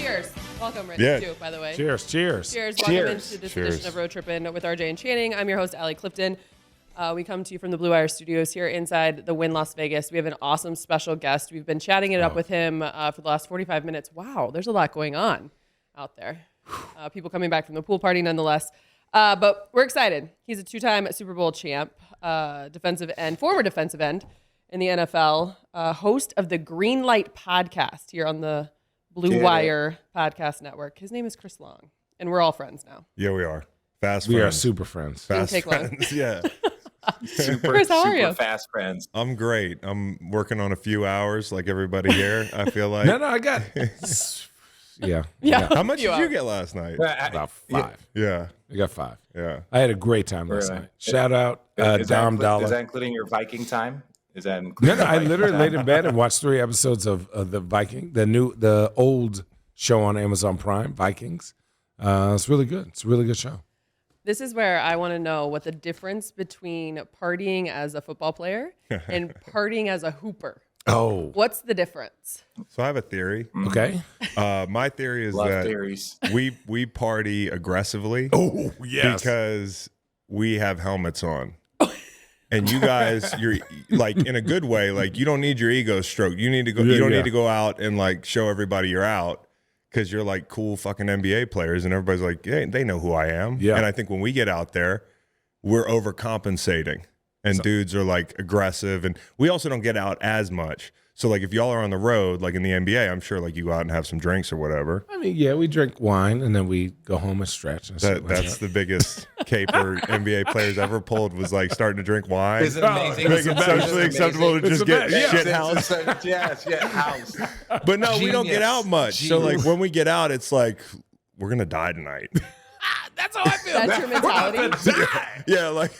cheers. Welcome, Rich, too, by the way. Cheers. Cheers. Welcome into this edition of Road Trippin with RJ and Channing. I'm your host, ALLIE Clifton. We come to you from the Blue Wire Studios here inside the Wynn Las Vegas. We have an awesome special guest. We've been chatting it up with him for the last 45 minutes. Wow, there's a lot going on out there. People coming back from the pool party nonetheless. But we're excited. He's a two-time Super Bowl champ, defensive end, former defensive end in the NFL, host of the Green Light podcast here on the Blue Wire Podcast Network. His name is Chris Long, and we're all friends now. Yeah, we are. Fast friends. We are super friends. Fast friends, yeah. Chris, how are you? Fast friends. I'm great. I'm working on a few hours like everybody here, I feel like. No, I got Yeah. How much did you get last night? About 5. Yeah. I got 5. Yeah. I had a great time last night. Shout out Dom Dollar. Is that including your Viking time? Is that including I literally laid in bed and watched 3 episodes of the Viking, the old show on Amazon Prime, Vikings. It's really good. It's a really good show. This is where I want to know what the difference between partying as a football player and partying as a hooper. Oh. What's the difference? So I have a theory. Okay. My theory is Love that theories. we party aggressively. Oh, yes. Because we have helmets on. And you guys, you're like in a good way, like you don't need your ego stroked. You need to go. You don't need to go out and like show everybody you're out because you're like cool fucking NBA players, and everybody's like, hey, they know who I am. Yeah. And I think when we get out there, we're overcompensating, and dudes are like aggressive, and we also don't get out as much. So like if y'all are on the road, like in the NBA, I'm sure like you go out and have some drinks or whatever. I mean, yeah, we drink wine and then we go home and stretch. And That's the biggest caper NBA players ever pulled was like starting to drink wine. It's amazing. Make it socially acceptable to just get shit house. Yes, house. But no, we don't get out much. So like when we get out, it's like we're gonna die tonight. That's how I feel. That's your mentality? Yeah, like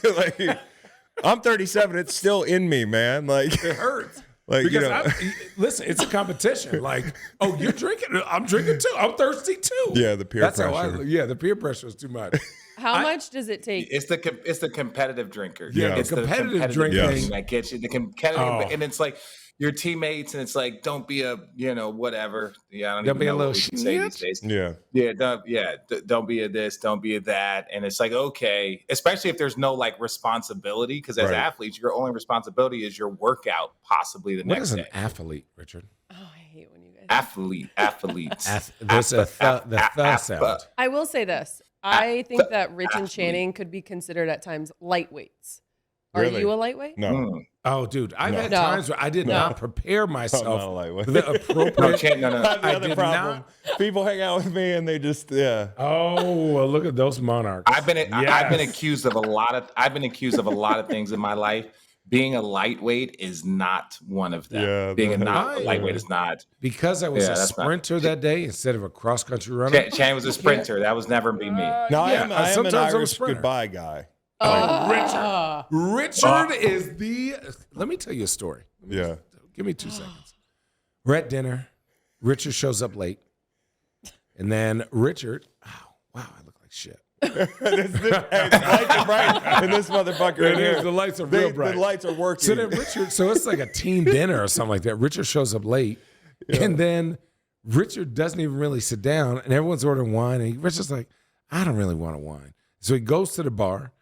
I'm 37. It's still in me, man. Like It hurts. Like Because listen, it's a competition. Like, oh, you're drinking. I'm drinking too. I'm thirsty too. Yeah, the peer That's pressure. the peer pressure is too much. How much does it take? It's the competitive drinker. Yeah. It's The competitive drinking. Yes. that gets you. The competitive, and it's like your teammates, and it's like, don't be a whatever. Yeah, I don't Don't even be a know little what we can say these shit. days. Yeah. Don't be a this, don't be a that, and it's like, okay, especially if there's no like responsibility, because as Right. athletes, your only responsibility is your workout, possibly the What next is an day. athlete, Richard? Oh, I hate when you guys. Athletes. There's the th sound. I will say this. I think that Rich and Channing could be considered at times lightweights. Are Really? you a lightweight? No. Oh, dude, I've had No. times where I did not prepare I'm not a myself lightweight. the appropriate. No. That's the I other did problem. People hang out with me and they just Oh, well, look at those monarchs. I've been accused of a lot of things in my life. Being a lightweight is not one of them. Yeah, Being a Right. lightweight is not. Because I was Yeah, a that's not- sprinter that day instead of a cross country runner. Chan was a sprinter. That was never be me. No, I Yeah, am an sometimes I'm a Irish sprinter. goodbye guy. Richard is the. Let me tell you a story. Yeah. Give me 2 seconds. We're at dinner. Richard shows up late. And then Richard, wow, I look like shit. Lights are bright, and this motherfucker in here. The lights are real bright. The lights are working. So then Richard, so it's like a team dinner or something like that. Richard shows up late. And then Richard doesn't even really sit down, and everyone's ordering wine. And Richard's like, I don't really want a wine. So he goes to the bar.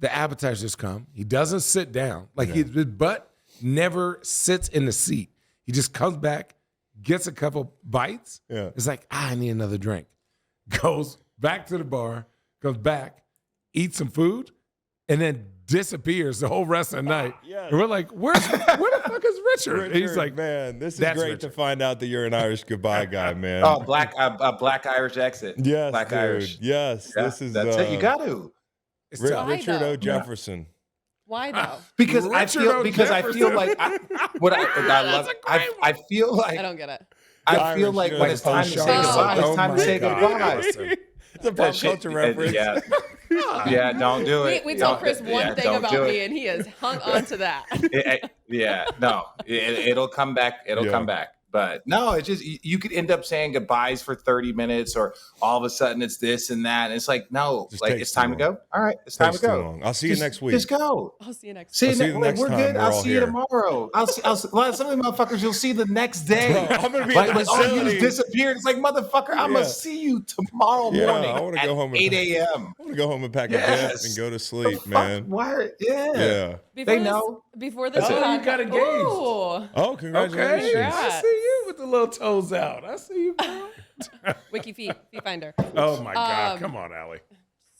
The appetizers come. He doesn't sit down. Like his butt never sits in the seat. He just comes back, gets a couple bites. Yeah. It's like, I need another drink. Goes back to the bar, comes back, eats some food, and then disappears the whole rest of the night. yes. And we're like, where the fuck is Richard? And he's like, man, this is "That's great Richard." to find out that you're an Irish goodbye guy, man. Oh, black Irish exit. yes, Black dude. Irish. Yes, Yeah, this is that's it. You got to. it's tough. Why, Richard though? O. Jefferson. Why though? Because I Richard feel O. like I feel like I don't get it. I feel like when it's time to say goodbye, it's time to say goodbye. It's a pop culture reference. Yeah, don't do it. We told Chris one thing don't about do me, it. and he has hung on to that. No, it'll come back. It'll come back. But no, it's just you could end up saying goodbyes for 30 minutes, or all of a sudden it's this and that. And it's like, no, Just like takes it's time too to go. All right, it's time to Takes too go. long. I'll see you next week. Just go. I'll see you next See I'll you see you next. next We're time. good. We're I'll all see you here. tomorrow. Some of the motherfuckers you'll see the next day. Bro, I'm gonna be Like, at the oh, you facility. just disappeared. It's like, motherfucker, I'm Yeah. gonna see you tomorrow Yeah, morning I wanna at go home and 8 a.m. I want to go home and pack a Yes. dip and go to The sleep, fuck? man. Why? Yeah. Yeah. Before They this, know. Before this, Oh, you got engaged. Ooh. Oh, congratulations. Okay, I Congrats. see you with the little toes out. I see you, girl. Wiki feet finder. Oh my God! Come on, Allie.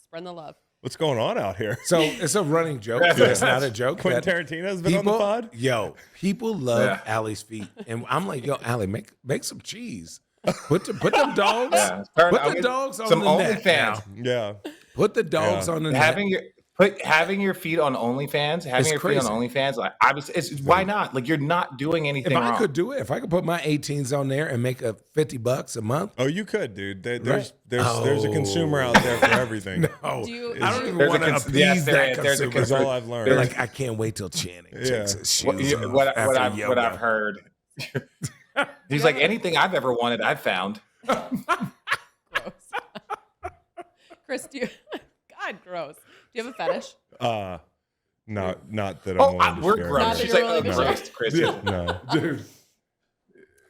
Spread the love. What's going on out here? So it's a running joke. It's not a joke. Quentin that Tarantino's been on the pod? Yo, people love Yeah. Allie's feet, and I'm like, yo, Allie, make some cheese. Put them dogs. Yeah. Put the dogs on some the net. OnlyFans. now. Yeah. Put the dogs on the net. Having your feet on OnlyFans, It's crazy. like why not? Like, you're not doing anything If wrong. I could do it, if I could put my 18s on there and make a $50 a month. Oh, you could, dude. There's Right. a consumer out there for everything. No, Do you- I don't even There's a want to cons- appease yes, that there's a consumer. That's all I've learned. They're like, I can't wait till Channing takes his shoes off what after I've yoga. heard. He's like, anything I've ever wanted, I've found. Gross. Chris, God, gross. Do you have a fetish? Not that I'm willing to We're share. gross. Not that She's you're like, willing to share. gross, Chris. No. Dude.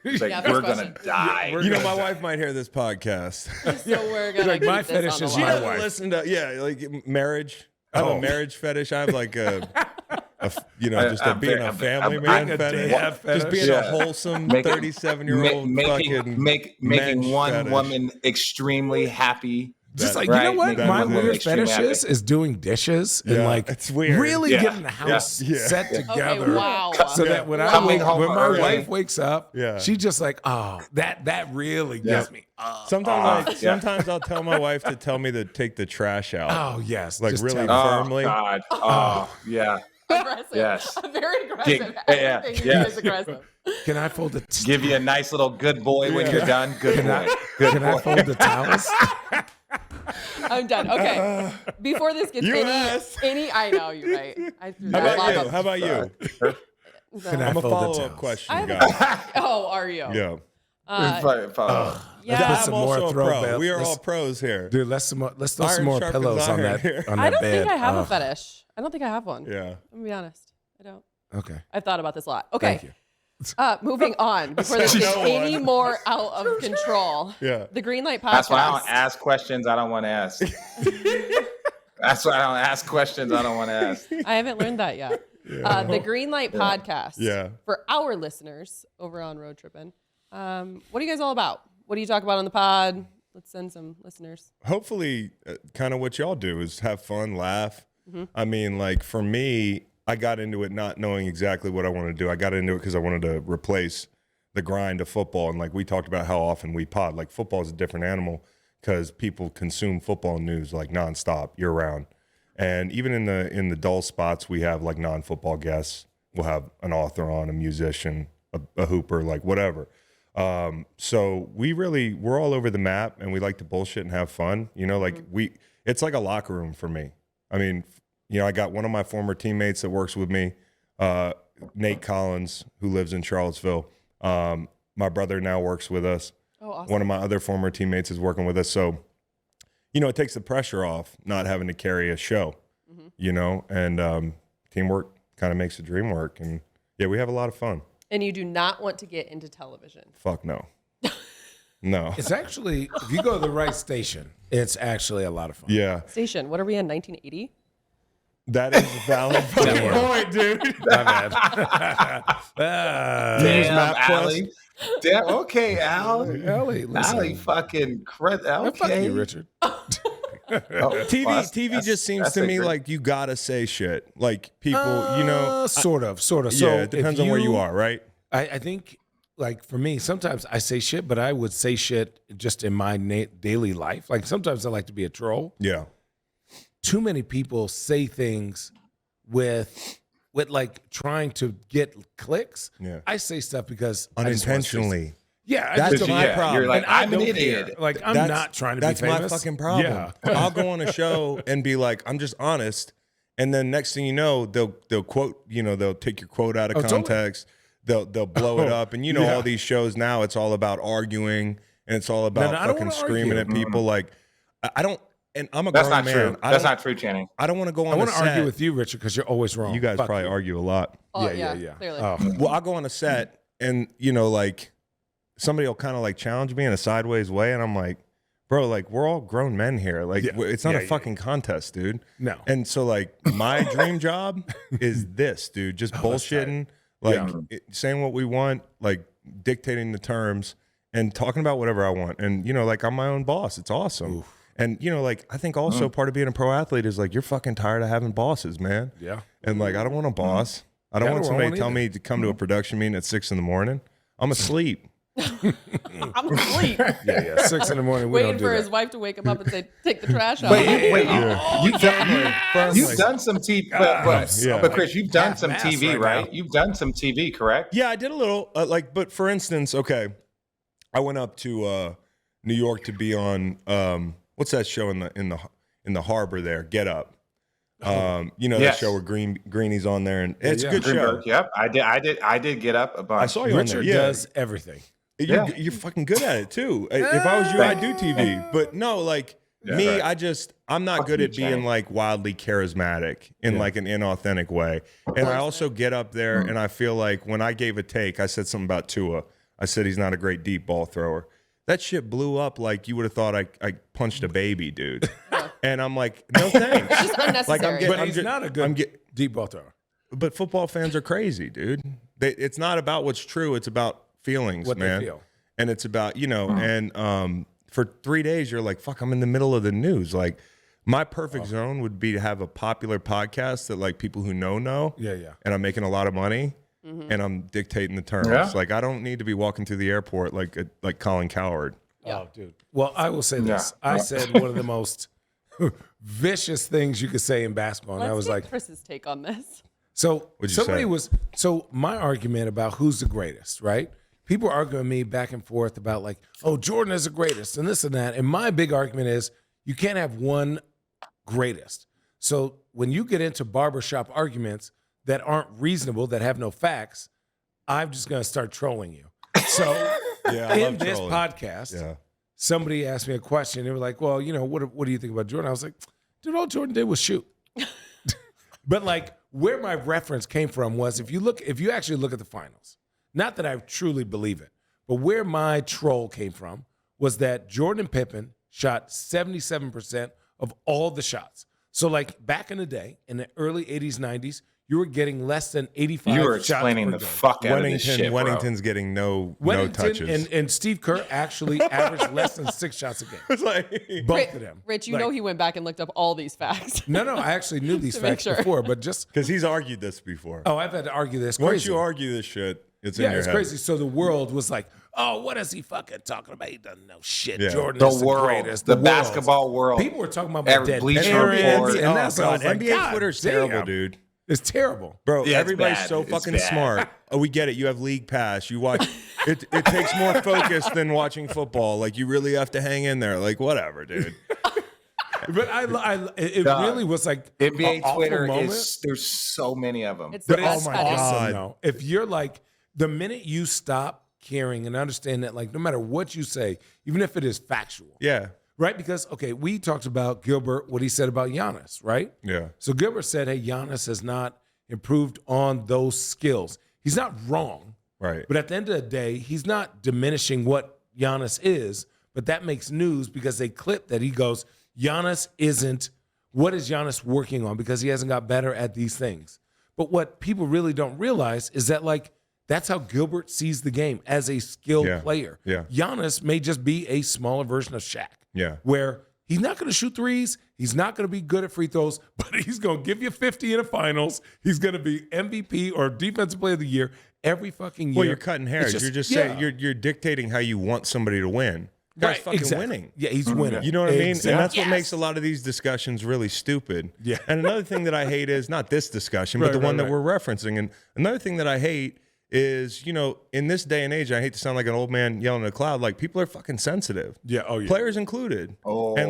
She's like, Yeah, first we're gonna question. die. We're You know, gonna my wife might hear this podcast. So we're gonna Like, my keep this fetish on the is She line. my doesn't wife. listen to like marriage. I have Oh. a marriage fetish. I have like being a family a- man a fetish. dad fetish. Just being Yeah. a wholesome Making- 37-year-old fucking making mensch one fetish. woman extremely happy. Just That- like, right, you know what? that My is it. weird Extreme fetish is doing dishes and Yeah, like it's weird. really Yeah. getting the house Yeah. set together. Okay, wow. So that when Coming home when my early. wife wakes up, Yeah. she just like, oh, that really Yeah. gets me. Sometimes I'll tell my wife to tell me to take the trash out. Oh yes, Like, just really tell me. firmly. God. Oh, yeah. Aggressive. Yes. Very aggressive. Yeah, Everything yeah. is aggressive. Can I fold the? Give you a nice little good boy when Yeah. you're done. Good Can boy. I, can I fold the towels? I'm done. Okay. Before this gets You asked. I know you're right. I threw How that about you? lob How up. about you? Can I I'm a fold the follow-up towels? question I have guy. Oh, are you? Yeah. Yeah. Put I'm some also more a pro. throwback. We are Let's- all pros here. Dude, let's throw Iron some more sharpens pillows on iron that here. on I that don't bed. think I have Oh, a fetish. I don't think I have one. Yeah. I'm gonna be honest. I don't. Okay, I've thought about this a lot. Okay. thank you. Moving on before this gets any more out of control. Yeah. The Green Light Podcast. That's why I don't ask questions I don't want to ask. That's why I don't ask questions I don't want to ask. I haven't learned that yet. The Green Light Podcast. Yeah. For our listeners over on Road Trippin. What are you guys all about? What do you talk about on the pod? Let's send some listeners. Hopefully, kind of what y'all do is have fun, laugh. Mm-hmm. I mean, like for me, I got into it not knowing exactly what I wanted to do. I got into it because I wanted to replace the grind of football. And like we talked about how often we pod. Like football is a different animal because people consume football news like nonstop, year round. And even in the dull spots, we have like non-football guests. We'll have an author on, a musician, a hooper, like whatever. So we're all over the map, and we like to bullshit and have fun. You know, like it's like a locker room for me. I mean, you know, I got one of my former teammates that works with me, Nate Collins, who lives in Charlottesville. My brother now works with us. Oh, awesome. One of my other former teammates is working with us. So, you know, it takes the pressure off not having to carry a show, you know, and teamwork kind of makes the dream work. And yeah, we have a lot of fun. And you do not want to get into television. Fuck no. No. It's actually, if you go to the right station, it's actually a lot of fun. Yeah. Station. What are we in? 1980? That is a valid fucking point, dude. My bad. Damn, Map Quest. Allie. Damn, okay, Allie. Allie, listen. Allie fucking credit. Fuck Okay. you, Richard. TV just seems to me like you gotta say shit. Like people, you know. Sort of. So Yeah, it depends if on where you are, right? I think, like for me, sometimes I say shit, but I would say shit just in my daily life. Like sometimes I like to be a troll. Yeah. Too many people say things with like trying to get clicks. Yeah. I say stuff because I just wanna say Unintentionally. stuff. Yeah, I That's just- my yeah, problem. You're like, and I I'm an don't idiot. care. Like I'm That's- not trying to be That's famous. my fucking problem. Yeah. I'll go on a show and be like, I'm just honest. And then next thing you know, they'll quote, you know, they'll take your quote out of Oh, totally. context. they'll blow it up. And all these shows now, it's all about arguing and it's all about fucking screaming at people. Like I don't. And I'm a grown man. True. That's not true, Channing. I don't want to go on. I want to argue with you, Richard, because you're always wrong. You guys probably argue a lot. Oh, yeah. Clearly. Well, I'll go on a set, and like somebody will kind of like challenge me in a sideways way, and I'm like, bro, like we're all grown men here. Like it's not a fucking contest, dude. No. And so like my dream job is this, dude. Just bullshitting, like saying what we want, like dictating the terms, and talking about whatever I want. And like I'm my own boss. It's awesome. Oof. And, like, I think also part of being a pro athlete is, like, you're fucking tired of having bosses, man. Yeah. And, like, I don't want a boss. I don't want somebody to tell me to come to a production meeting at 6 in the morning. I'm asleep. I'm asleep. 6 in the morning. Waiting for his wife to wake him up and say, take the trash out. You've done some TV, but Chris, you've done some TV, right? You've done some TV, correct? Yeah, I did a little. But for instance, okay, I went up to New York to be on what's that show in the harbor there? Get Up. That show where Greeny's on there, and it's a good show. Yep, I did Get Up a bunch. I saw you Richard on there. does everything. You're fucking good at it too. If I was you, I'd do TV. But no, like me, right. I'm not good at being like wildly charismatic in like an inauthentic way. And I also get up there and I feel like when I gave a take, I said something about Tua. I said he's not a great deep ball thrower. That shit blew up like you would have thought I punched a baby, dude. And I'm like, no thanks. It's just unnecessary. But he's not a good deep ball thrower. But football fans are crazy, dude. It's not about what's true. It's about feelings, what man. They feel. And it's about, and for 3 days, you're like, fuck, I'm in the middle of the news. Like, my perfect zone would be to have a popular podcast that like people who know. Yeah. And I'm making a lot of money. Mm-hmm. And I'm dictating the terms. Yeah. Like I don't need to be walking through the airport like Colin Cowherd. Yeah. Oh, dude. Well, I will say this. I said one of the most vicious things you could say in basketball. And I was like, Chris's take on this. So my argument about who's the greatest, right? People are arguing me back and forth about like, oh, Jordan is the greatest and this and that. And my big argument is you can't have one greatest. So when you get into barbershop arguments that aren't reasonable, that have no facts, I'm just going to start trolling you. So in this podcast, somebody asked me a question. They were like, well, what do you think about Jordan? I was like, dude, all Jordan did was shoot. But like where my reference came from was if you actually look at the finals, not that I truly believe it, but where my troll came from was that Jordan and Pippen shot 77% of all the shots. So like back in the day, in the early 80s, 90s, you were getting less than 85 shots. You were explaining the fuck out of this shit, bro. Wennington's getting no touches. And Steve Kerr actually averaged less than 6 shots a game. It's like both of them. Rich, you know he went back and looked up all these facts. No, I actually knew these facts before, but just because he's argued this before. Oh, I've had to argue this. Once you argue this shit, it's in your head. Yeah, it's crazy. So the world was like, oh, what is he fucking talking about? He doesn't know shit. Yeah. Jordan is the greatest. The basketball world. People were talking about my dead parents. And that's all. NBA Twitter's terrible, dude. It's terrible. Bro, everybody's so fucking smart. Oh, we get it. You have League Pass. You watch. It takes more focus than watching football. Like, you really have to hang in there. Like, whatever, dude. But it really was like NBA Twitter is, there's so many of them. It's the best awesome, though. If you're like, the minute you stop caring and understand that, like, no matter what you say, even if it is factual. Yeah. Right? Because, okay, we talked about Gilbert, what he said about Giannis, right? Yeah. So Gilbert said, hey, Giannis has not improved on those skills. He's not wrong. Right. But at the end of the day, he's not diminishing what Giannis is, but that makes news because they clip that he goes, Giannis isn't, what is Giannis working on? Because he hasn't got better at these things. But what people really don't realize is that, like, that's how Gilbert sees the game as a skilled player. Yeah. Giannis may just be a smaller version of Shaq. Yeah. Where he's not going to shoot threes. He's not going to be good at free throws, but he's going to give you 50 in the finals. He's going to be MVP or Defensive Player of the Year every fucking year. Well, you're cutting hairs. You're just saying, you're dictating how you want somebody to win. Guy's fucking winning. Yeah, he's winning. You know what I mean? And that's what makes a lot of these discussions really stupid. Yeah. And another thing that I hate is not this discussion, but the one that we're referencing. And another thing that I hate is, in this day and age, I hate to sound like an old man yelling at a cloud, like, people are fucking sensitive. Yeah, oh yeah. Players included. And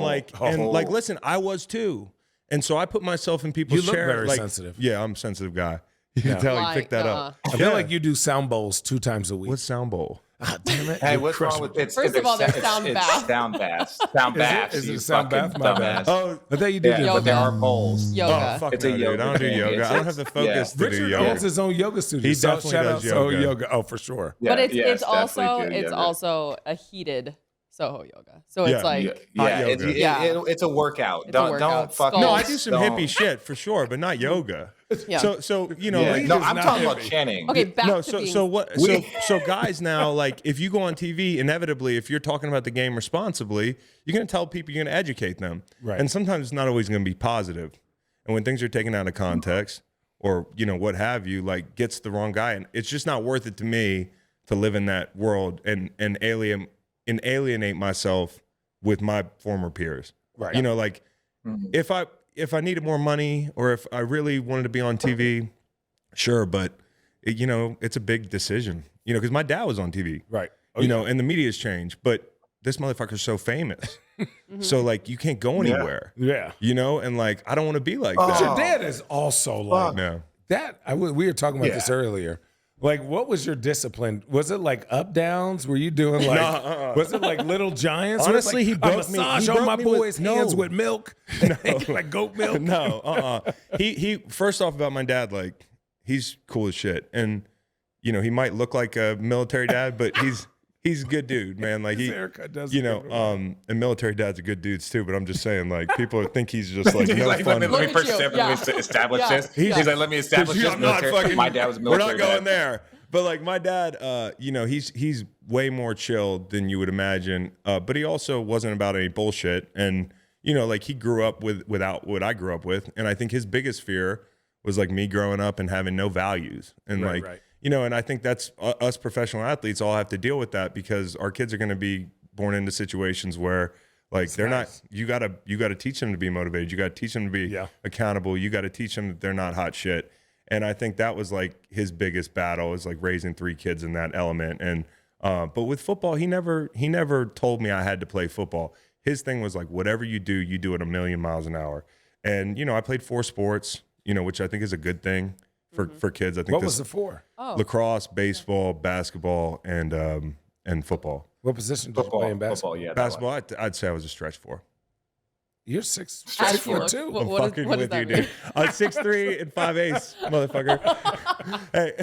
listen, I was too. And so I put myself in people's chairs. You look very like, sensitive. Yeah, I'm a sensitive guy. You can tell Why? he picked that up. I feel like you do sound bowls 2 times a week. What's sound bowl? Ah, damn it. Hey, You're what's wrong crushing with me. it? First of all, there's sound bath. Sound baths. Sound baths. Is it you a sound fucking bath? My bad. dumbass. Oh, I thought you did Yeah, it. but there are polls. Yoga. Oh, fuck It's no, a dude. yoga I don't do thing. yoga. I don't have the focus to do Richard yoga. owns his own yoga studio. He So definitely shout does out Soho yoga. Yoga. Oh, for sure. But it's yes, also definitely do it's yoga. also a heated Soho yoga. So Yeah. it's like Yeah, Hot yoga. it's a workout. It's a Don't workout. fuck. Skulls. No, I do some Don't. hippie shit for sure, but not yoga. Yeah. So you know, Yeah. like, No, is I'm not talking about hippie. Channing. okay, back no, to so being so what? So guys now, like, if you go on TV, inevitably, if you're talking about the game responsibly, you're going to tell people, you're going to educate them, Right. and sometimes it's not always going to be positive. And when things are taken out of context, or you know what have you, like gets the wrong guy, and it's just not worth it to me to live in that world and alienate myself with my former peers. Right. You know, like if I needed more money or if I really wanted to be on TV, sure, but you know, it's a big decision. You know, because my dad was on TV. Right. Oh, You know, and the media's changed, but this motherfucker's so famous. So like you can't go anywhere. Yeah. You know, and like I don't want to be like But that. your dad is also like No. that. We were talking about this earlier. Like, what was your discipline? Was it like up downs? Were you doing like? Was it like Little Giants? Honestly, Was it he like broke a me- massage he on broke my me with- boy's hands no. with milk, like goat milk. No, He first off about my dad, like he's cool as shit, and you know he might look like a military dad, but he's a good dude, man. Like His he, haircut does you give know, it and military dads are good dudes too. But I'm just saying, like people think he's just like no Like, fun. let me Look at you. Yeah. establish Yeah. this. He's like, let me establish this. I'm not Military. fucking. My dad was a We're military. not going dad. there. But like my dad, you know, he's way more chilled than you would imagine. But he also wasn't about any bullshit. And you know, like he grew up without what I grew up with. And I think his biggest fear was like me growing up and having no values. And Right, like, right. you know, and I think that's us professional athletes all have to deal with that because our kids are going to be born into situations where like they're nice. not. You gotta teach them to be motivated. You gotta teach them to be accountable. You gotta teach them that they're not hot shit. And I think that was like his biggest battle is like raising 3 kids in that element. And but with football, he never told me I had to play football. His thing was like whatever you do it a million miles an hour. And you know, I played 4 sports, you know, which I think is a good thing for kids. I think What was it for? lacrosse, baseball, basketball, and football. What position did you play in basketball? Football, yeah. that Basketball, I'd say I was a stretch 4. You're 6 As foot you 2. look. I'm What fucking does with that you, mean? dude. I'm 6'3" and 5'8", motherfucker. Hey.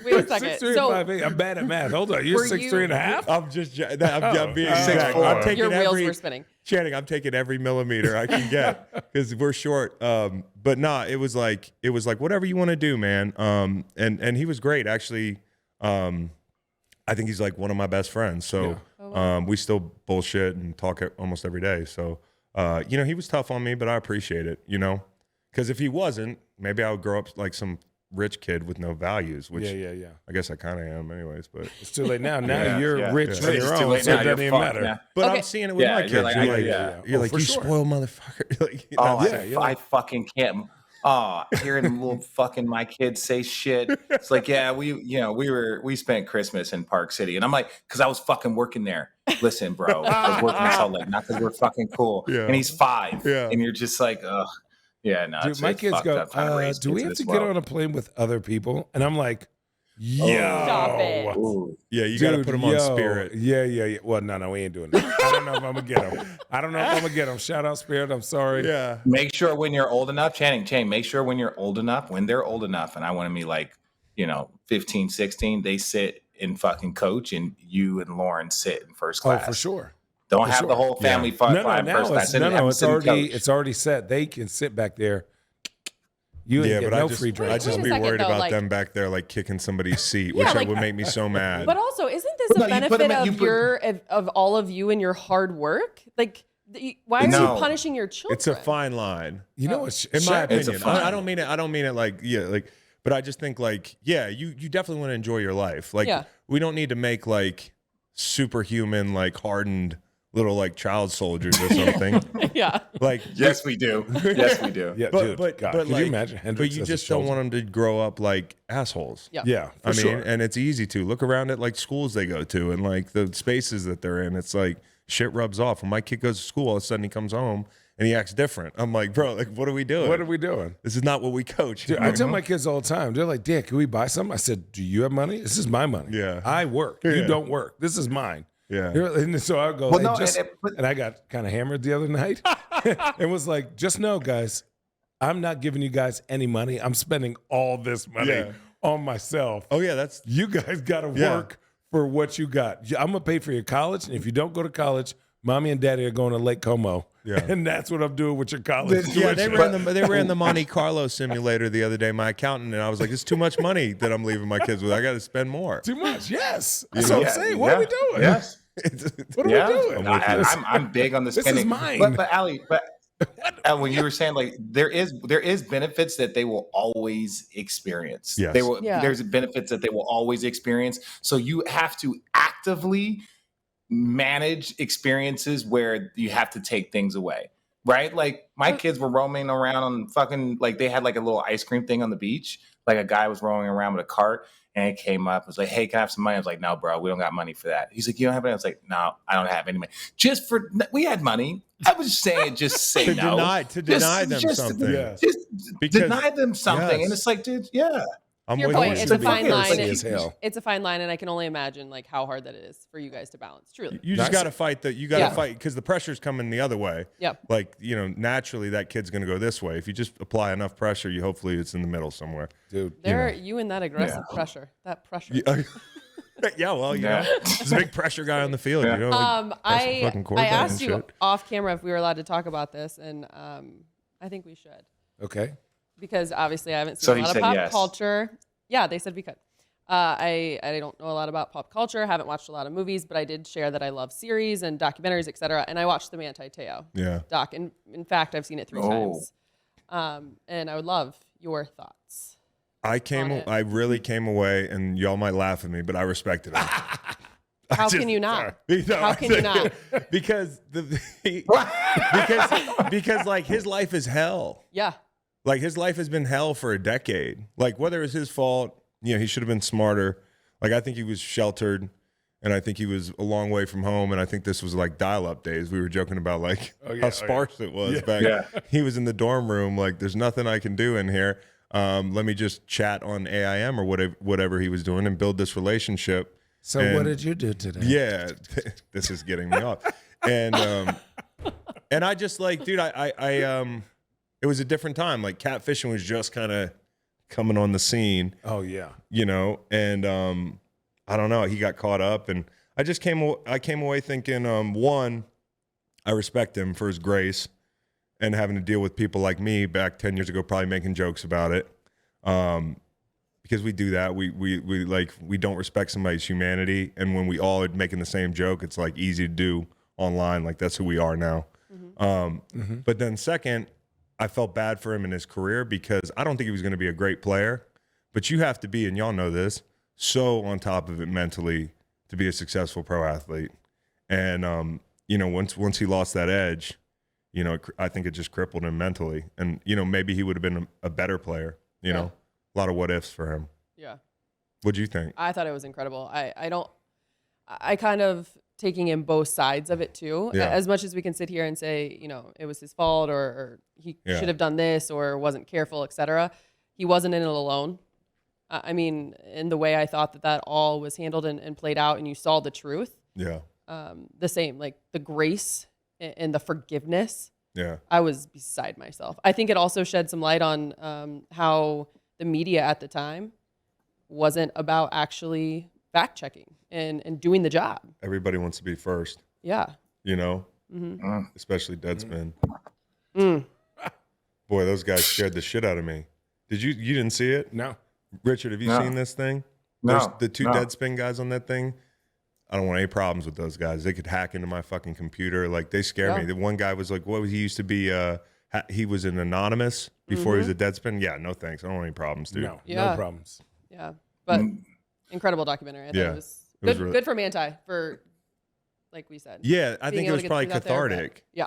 Wait a second. 6'3" So and 5'8". I'm bad at math. Hold on. You're Were 6'3" you- and a half? I'm being exact. 6'4". I'm taking your wheels every were spinning. Channing, I'm taking every millimeter I can get because we're short. But nah, it was like whatever you want to do, man. And he was great actually. I think he's like one of my best friends. So we still bullshit and talk almost every day. So you know, he was tough on me, but I appreciate it. You know, because if he wasn't, maybe I would grow up like some rich kid with no values. Which Yeah. I guess I kind of am, anyways. But It's too late now. Now Yeah, you're yeah. rich Yeah. on It's your too own, late so now. it You're doesn't even fucked matter. now. But Okay. I'm seeing it with Yeah, my you're kids. like, You're I- like, yeah. you're like for you sure. spoiled motherfucker. Like, Oh, that's- I fucking can't. Oh, hearing little fucking my kids say shit. It's like, yeah, we spent Christmas in Park City, and I'm like, because I was fucking working there. Listen, bro, I was working in Salt Lake, not because we're fucking cool. Yeah. And he's 5, Yeah. and you're just like, ugh, yeah, no. Dude, my kids go, do we have to get on a plane with other people? And I'm like, yo. Stop it. Ooh. Yeah, you got to put them on Spirit. Yeah. Well, no, we ain't doing that. I don't know if I'm going to get them. Shout out Spirit. I'm sorry. Yeah. Make sure when you're old enough, Channing, make sure when they're old enough, and I want to be like, 15, 16, they sit in fucking coach, and you and Lauren sit in first class. Oh, for sure. Don't For have sure. the whole family fly No, in first class. it's already set. They can sit back there. You ain't Yeah, get but no I free just drinks. Wait a be second, worried though, about like- them back there like kicking somebody's seat, Yeah, which like- would make me so mad. But also, isn't this Well, a no, you put benefit them in- of all of you and your hard work? Like, why are No. you punishing your children? it's a fine line. You know what's In my It's a opinion. fine- I don't mean it like but I just think like, yeah, you definitely want to enjoy your life. Like Yeah. we don't need to make like superhuman, like hardened little like child soldiers or something. Yeah. Like Yes, we do. Yes, we do. Yeah, but dude. but God, but could like you imagine Hendrix but you as a just don't shoulder? want them to grow up like assholes. Yeah. Yeah, for I mean, sure. and it's easy to look around at like schools they go to and like the spaces that they're in. It's like shit rubs off. When my kid goes to school, all of a sudden he comes home and he acts different. I'm like, bro, like, what are we doing? What are we doing? This is not what we coach. Dude, I tell my kids all the time, they're like, Dad, can we buy something? I said, do you have money? This is my money. Yeah. I work. You don't work. This is mine. Yeah. And so I go, and I got kind of hammered the other night and was like, just know, guys, I'm not giving you guys any money. I'm spending all this money on myself. Oh, yeah. You guys got to work for what you got. I'm going to pay for your college. And if you don't go to college, mommy and daddy are going to Lake Como. Yeah. And that's what I'm doing with your college. Yeah, they ran the Monte Carlo simulator the other day, my accountant, and I was like, it's too much money that I'm leaving my kids with. I got to spend more. Too much, yes. That's what I'm saying. What are we doing? Yes. What are we doing? I'm big on the spending. This is mine. But ALLIE, when you were saying like there is benefits that they will always experience. Yes. There's benefits that they will always experience. So you have to actively manage experiences where you have to take things away. Right? Like my kids were roaming around on fucking, like they had like a little ice cream thing on the beach. Like a guy was roaming around with a cart and it came up. It was like, hey, can I have some money? I was like, no, bro, we don't got money for that. He's like, you don't have money? I was like, no, I don't have any money. We had money. I was just saying, just say to no. Deny them something. Just deny them something. And it's like, dude, yeah. I'm your with point, you. it's a fine line. It's It's a fine line, and I can only imagine like how hard that is for you guys to balance. Truly, you just got to fight that. You got to fight because the pressure's coming the other way. Yeah. Like, you know, naturally that kid's going to go this way. If you just apply enough pressure, you hopefully it's in the middle somewhere. Dude, you and that aggressive pressure. That pressure. Yeah, well, you know, there's a big pressure guy on the field. You know, like, I asked you off camera if we were allowed to talk about this, and I think we should. Okay. Because obviously I haven't seen a lot of pop culture. Yeah, they said we could. I don't know a lot about pop culture. Haven't watched a lot of movies, but I did share that I love series and documentaries, etc. And I watched the Manti doc. And in fact, I've seen it 3 times. And I would love your thoughts. I really came away, and y'all might laugh at me, but I respected him. How can you not? How can you not? Because because like his life is hell. Yeah. Like his life has been hell for a decade. Like whether it's his fault, you know, he should have been smarter. Like I think he was sheltered, and I think he was a long way from home. And I think this was like dial-up days. We were joking about like how sparse it was back. Yeah. He was in the dorm room. Like there's nothing I can do in here. Let me just chat on AIM or whatever he was doing and build this relationship. So what did you do today? Yeah, this is getting me off. And I just like, dude, I it was a different time. Like catfishing was just kind of coming on the scene. Oh yeah. You know, and I don't know. He got caught up, and I came away thinking, one, I respect him for his grace and having to deal with people like me back 10 years ago, probably making jokes about it. Because we do that. We don't respect somebody's humanity, and when we all are making the same joke, it's like easy to do online. Like that's who we are now. But then second, I felt bad for him in his career because I don't think he was going to be a great player, but you have to be, and y'all know this, so on top of it mentally to be a successful pro athlete. And, you know, once he lost that edge, you know, I think it just crippled him mentally. And, you know, maybe he would have been a better player, you know, a lot of what ifs for him. Yeah. What'd you think? I thought it was incredible. I kind of taking in both sides of it too. Yeah. As much as we can sit here and say, you know, it was his fault or he should have done this or wasn't careful, etc. He wasn't in it alone. I mean, in the way I thought that all was handled and played out, and you saw the truth. Yeah. The same, like the grace and the forgiveness. Yeah. I was beside myself. I think it also shed some light on how the media at the time wasn't about actually fact checking and doing the job. Everybody wants to be first. Yeah. You know, especially Deadspin. Boy, those guys scared the shit out of me. You didn't see it? No. Richard, have you seen this thing? No. There's the two Deadspin guys on that thing. I don't want any problems with those guys. They could hack into my fucking computer. Like they scare me. The one guy was like, what was he used to be? He was an anonymous before he was a Deadspin. Yeah, no thanks. I don't want any problems, dude. No problems. Yeah, but incredible documentary. I thought it was good. Really good for Manti for, like we said. Yeah, I think it was probably cathartic. Yeah.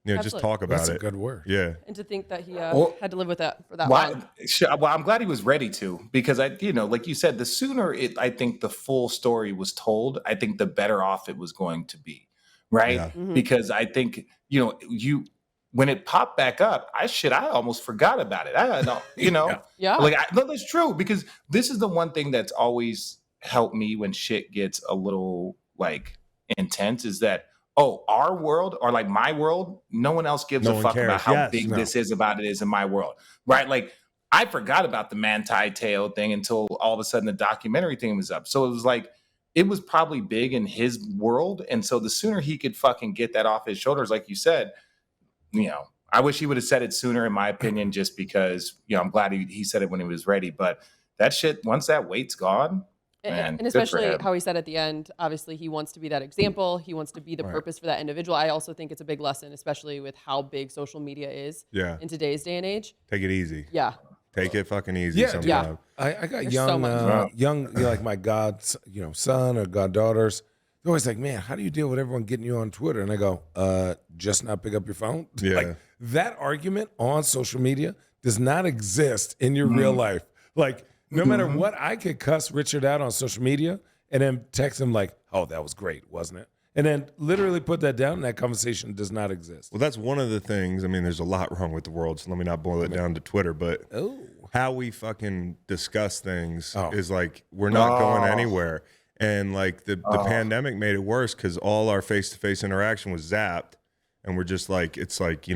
You know, just talk about That's it. a good word. Yeah. And to think that he had to live with that for that long. Well, I'm glad he was ready to, because like you said, the sooner I think the full story was told, I think the better off it was going to be, right? Yeah. Because I think, when it popped back up, I almost forgot about it. I don't, Yeah. like no, that's true, because this is the one thing that's always helped me when shit gets a little like intense is that, our world, or like my world, no one else gives a fuck about how big this is in my world, right? Like I forgot about the Manti tail thing until all of a sudden the documentary thing was up. So it was like, it was probably big in his world. And so the sooner he could fucking get that off his shoulders, like you said, I wish he would have said it sooner, in my opinion, just because, I'm glad he said it when he was ready. But that shit, once that weight's gone, man, and especially how he said at the end, obviously he wants to be that example. He wants to be the purpose for that individual. I also think it's a big lesson, especially with how big social media is in today's day and age. Take it easy. Yeah. Take it fucking easy sometime. Yeah. I got young, like my son or goddaughters. They're always like, man, how do you deal with everyone getting you on Twitter? And I go, just not pick up your phone. Yeah. Like that argument on social media does not exist in your real life. Like no matter what, I could cuss Richard out on social media and then text him like, oh, that was great, wasn't it? And then literally put that down, and that conversation does not exist. Well, that's one of the things. I mean, there's a lot wrong with the world, so let me not boil it down to Twitter, but how we fucking discuss things is like we're not going anywhere. And like the pandemic made it worse because all our face-to-face interaction was zapped, and we're just like, it's like,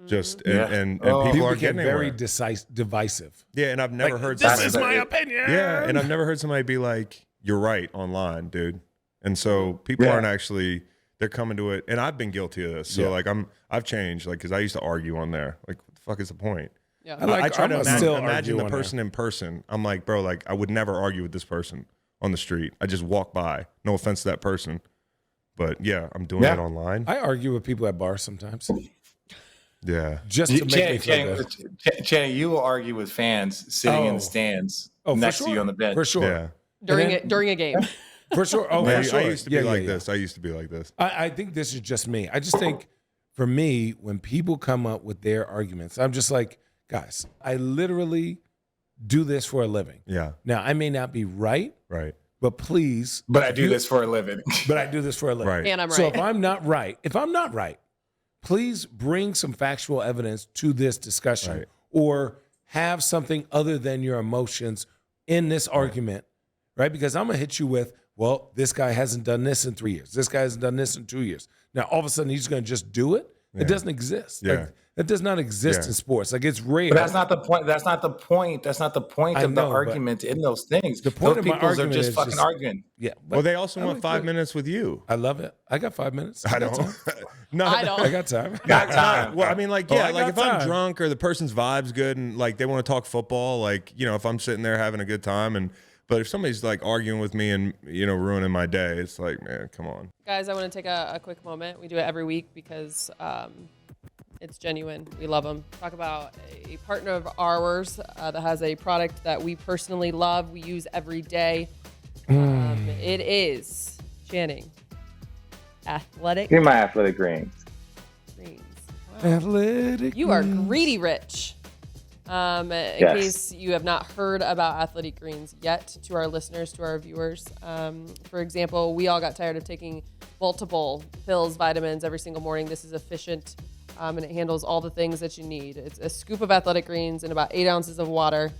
just and people are getting very divisive. Yeah, and I've never heard this is my opinion. Yeah, and I've never heard somebody be like, "You're right" online, dude. And so people aren't actually, they're coming to it. And I've been guilty of this. So like I've changed, like, because I used to argue on there. Like, what the fuck is the point? Yeah. I try to imagine the person in person. I'm like, bro, like I would never argue with this person on the street. I just walk by. No offense to that person. But yeah, I'm doing it online. I argue with people at bars sometimes. Yeah. Just to make me feel good. Channing, you will argue with fans sitting in the stands next to you on the bench. For sure. Yeah. During a game. For sure. Oh, for sure. I used to be like this. I used to be like this. I think this is just me. I just think for me, when people come up with their arguments, I'm just like, guys, I literally do this for a living. Yeah. Now, I may not be right. Right. But please. But I do this for a living. But I do this for a living. Right. And I'm right. So if I'm not right, please bring some factual evidence to this discussion or have something other than your emotions in this argument, right? Because I'm going to hit you with, well, this guy hasn't done this in 3 years. This guy hasn't done this in 2 years. Now, all of a sudden, he's going to just do it? Yeah. It doesn't exist. Yeah. Like, that does not exist in sports. Like, it's rare. But that's not the point. That's not the point. That's not the point of the argument in those things. The point those of my argument are just is fucking arguing. Yeah. Well, they also want 5 minutes with you. I love it. I got 5 minutes. I don't. No, I don't. I got time. Got time. Well, I mean, like, I like if got I'm time. drunk or the person's vibe's good and like they want to talk football, like, if I'm sitting there having a good time but if somebody's like arguing with me and, ruining my day, it's like, man, come on. Guys, I want to take a quick moment. We do it every week because it's genuine. We love them. Talk about a partner of ours that has a product that we personally love. We use every day. It is, Channing, Athletic. Give me my Athletic Greens. Wow. Athletic. You are greedy rich. In case you have not heard about Athletic Greens yet, to our listeners, to our viewers, for example, we all got tired of taking multiple pills, vitamins every single morning. This is efficient, and it handles all the things that you need. It's a scoop of Athletic Greens and about 8 ounces of water.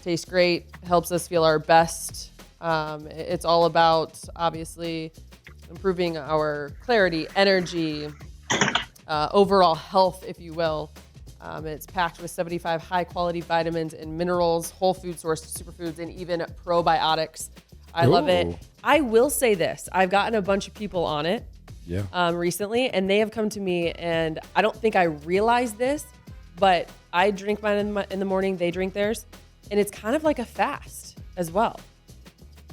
Tastes great, helps us feel our best. It's all about, obviously, improving our clarity, energy, overall health, if you will. It's packed with 75 high-quality vitamins and minerals, whole food sourced superfoods, and even probiotics. I love it. I will say this. I've gotten a bunch of people on it recently, and they have come to me, and I don't think I realized this, but I drink mine in the morning, they drink theirs, and it's kind of like a fast as well.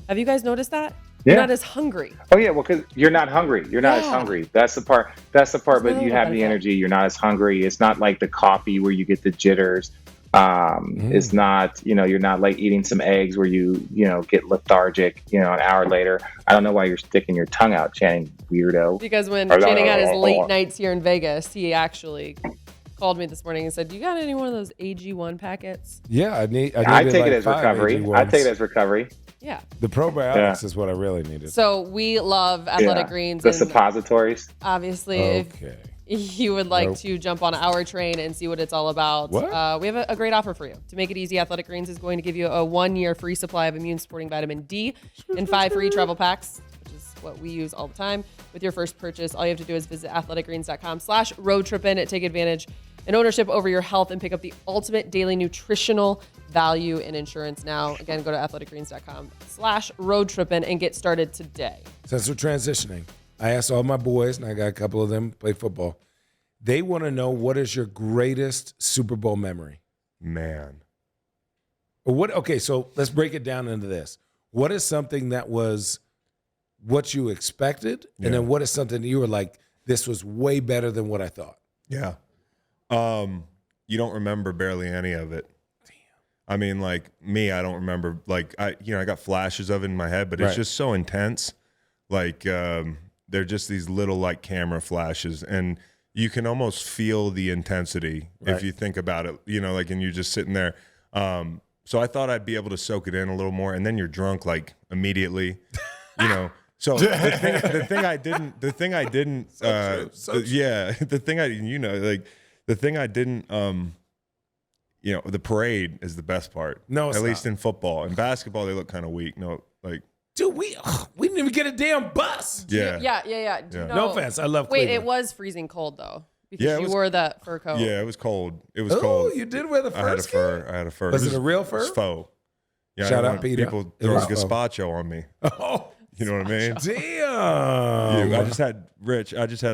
Have you guys noticed that? You're not as hungry. Oh yeah, well, because you're not hungry. You're not as hungry. That's the part. But you have the energy. You're not as hungry. It's not like the coffee where you get the jitters. It's not, you're not like eating some eggs where you get lethargic, an hour later. I don't know why you're sticking your tongue out, Channing, weirdo. Because when Channing had his late nights here in Vegas, he actually called me this morning and said, "You got any one of those AG1 packets?" Yeah, I take it as recovery. I take it as recovery. Yeah. The probiotics is what I really needed. So we love Athletic Greens. The suppositories. Obviously, you would like Nope. to jump on our train and see what it's all about, What? we have a great offer for you. To make it easy, Athletic Greens is going to give you a 1-year free supply of immune-supporting vitamin D and 5 free travel packs, which is what we use all the time. With your first purchase, all you have to do is visit athleticgreens.com/roadtrippin, take advantage and ownership over your health, and pick up the ultimate daily nutritional value in insurance now. Again, go to athleticgreens.com/roadtrippin and get started today. Since we're transitioning, I asked all my boys, and I got a couple of them play football. They want to know, what is your greatest Super Bowl memory? Man. Or what? Okay, so let's break it down into this. What is something that was what you expected, and then what is something that you were like, this was way better than what I thought? Yeah. You don't remember barely any of it. Damn. I mean, like me, I don't remember. Like I got flashes of it in my head, but it's just so intense. Like they're just these little like camera flashes, and you can almost feel the intensity if you think about it. Like, and you're just sitting there. So I thought I'd be able to soak it in a little more, and then you're drunk like immediately. So the thing I didn't, the thing I didn't, the parade is the best part. No, it's at least not. in football. In basketball, they look kind of weak. Dude, we didn't even get a damn bus. Yeah. Yeah. No offense, I love Wait, Cleveland. it was freezing cold though, because Yeah, it you was- wore that fur coat. Yeah, it was cold. It was Oh, cold. you did wear the I had a first fur. I had a fur. Was it a real fur? It was faux. Yeah, Shout I out, don't want Peter. people It throwing was faux. gazpacho on me. Oh, You know what I mean? damn. I just had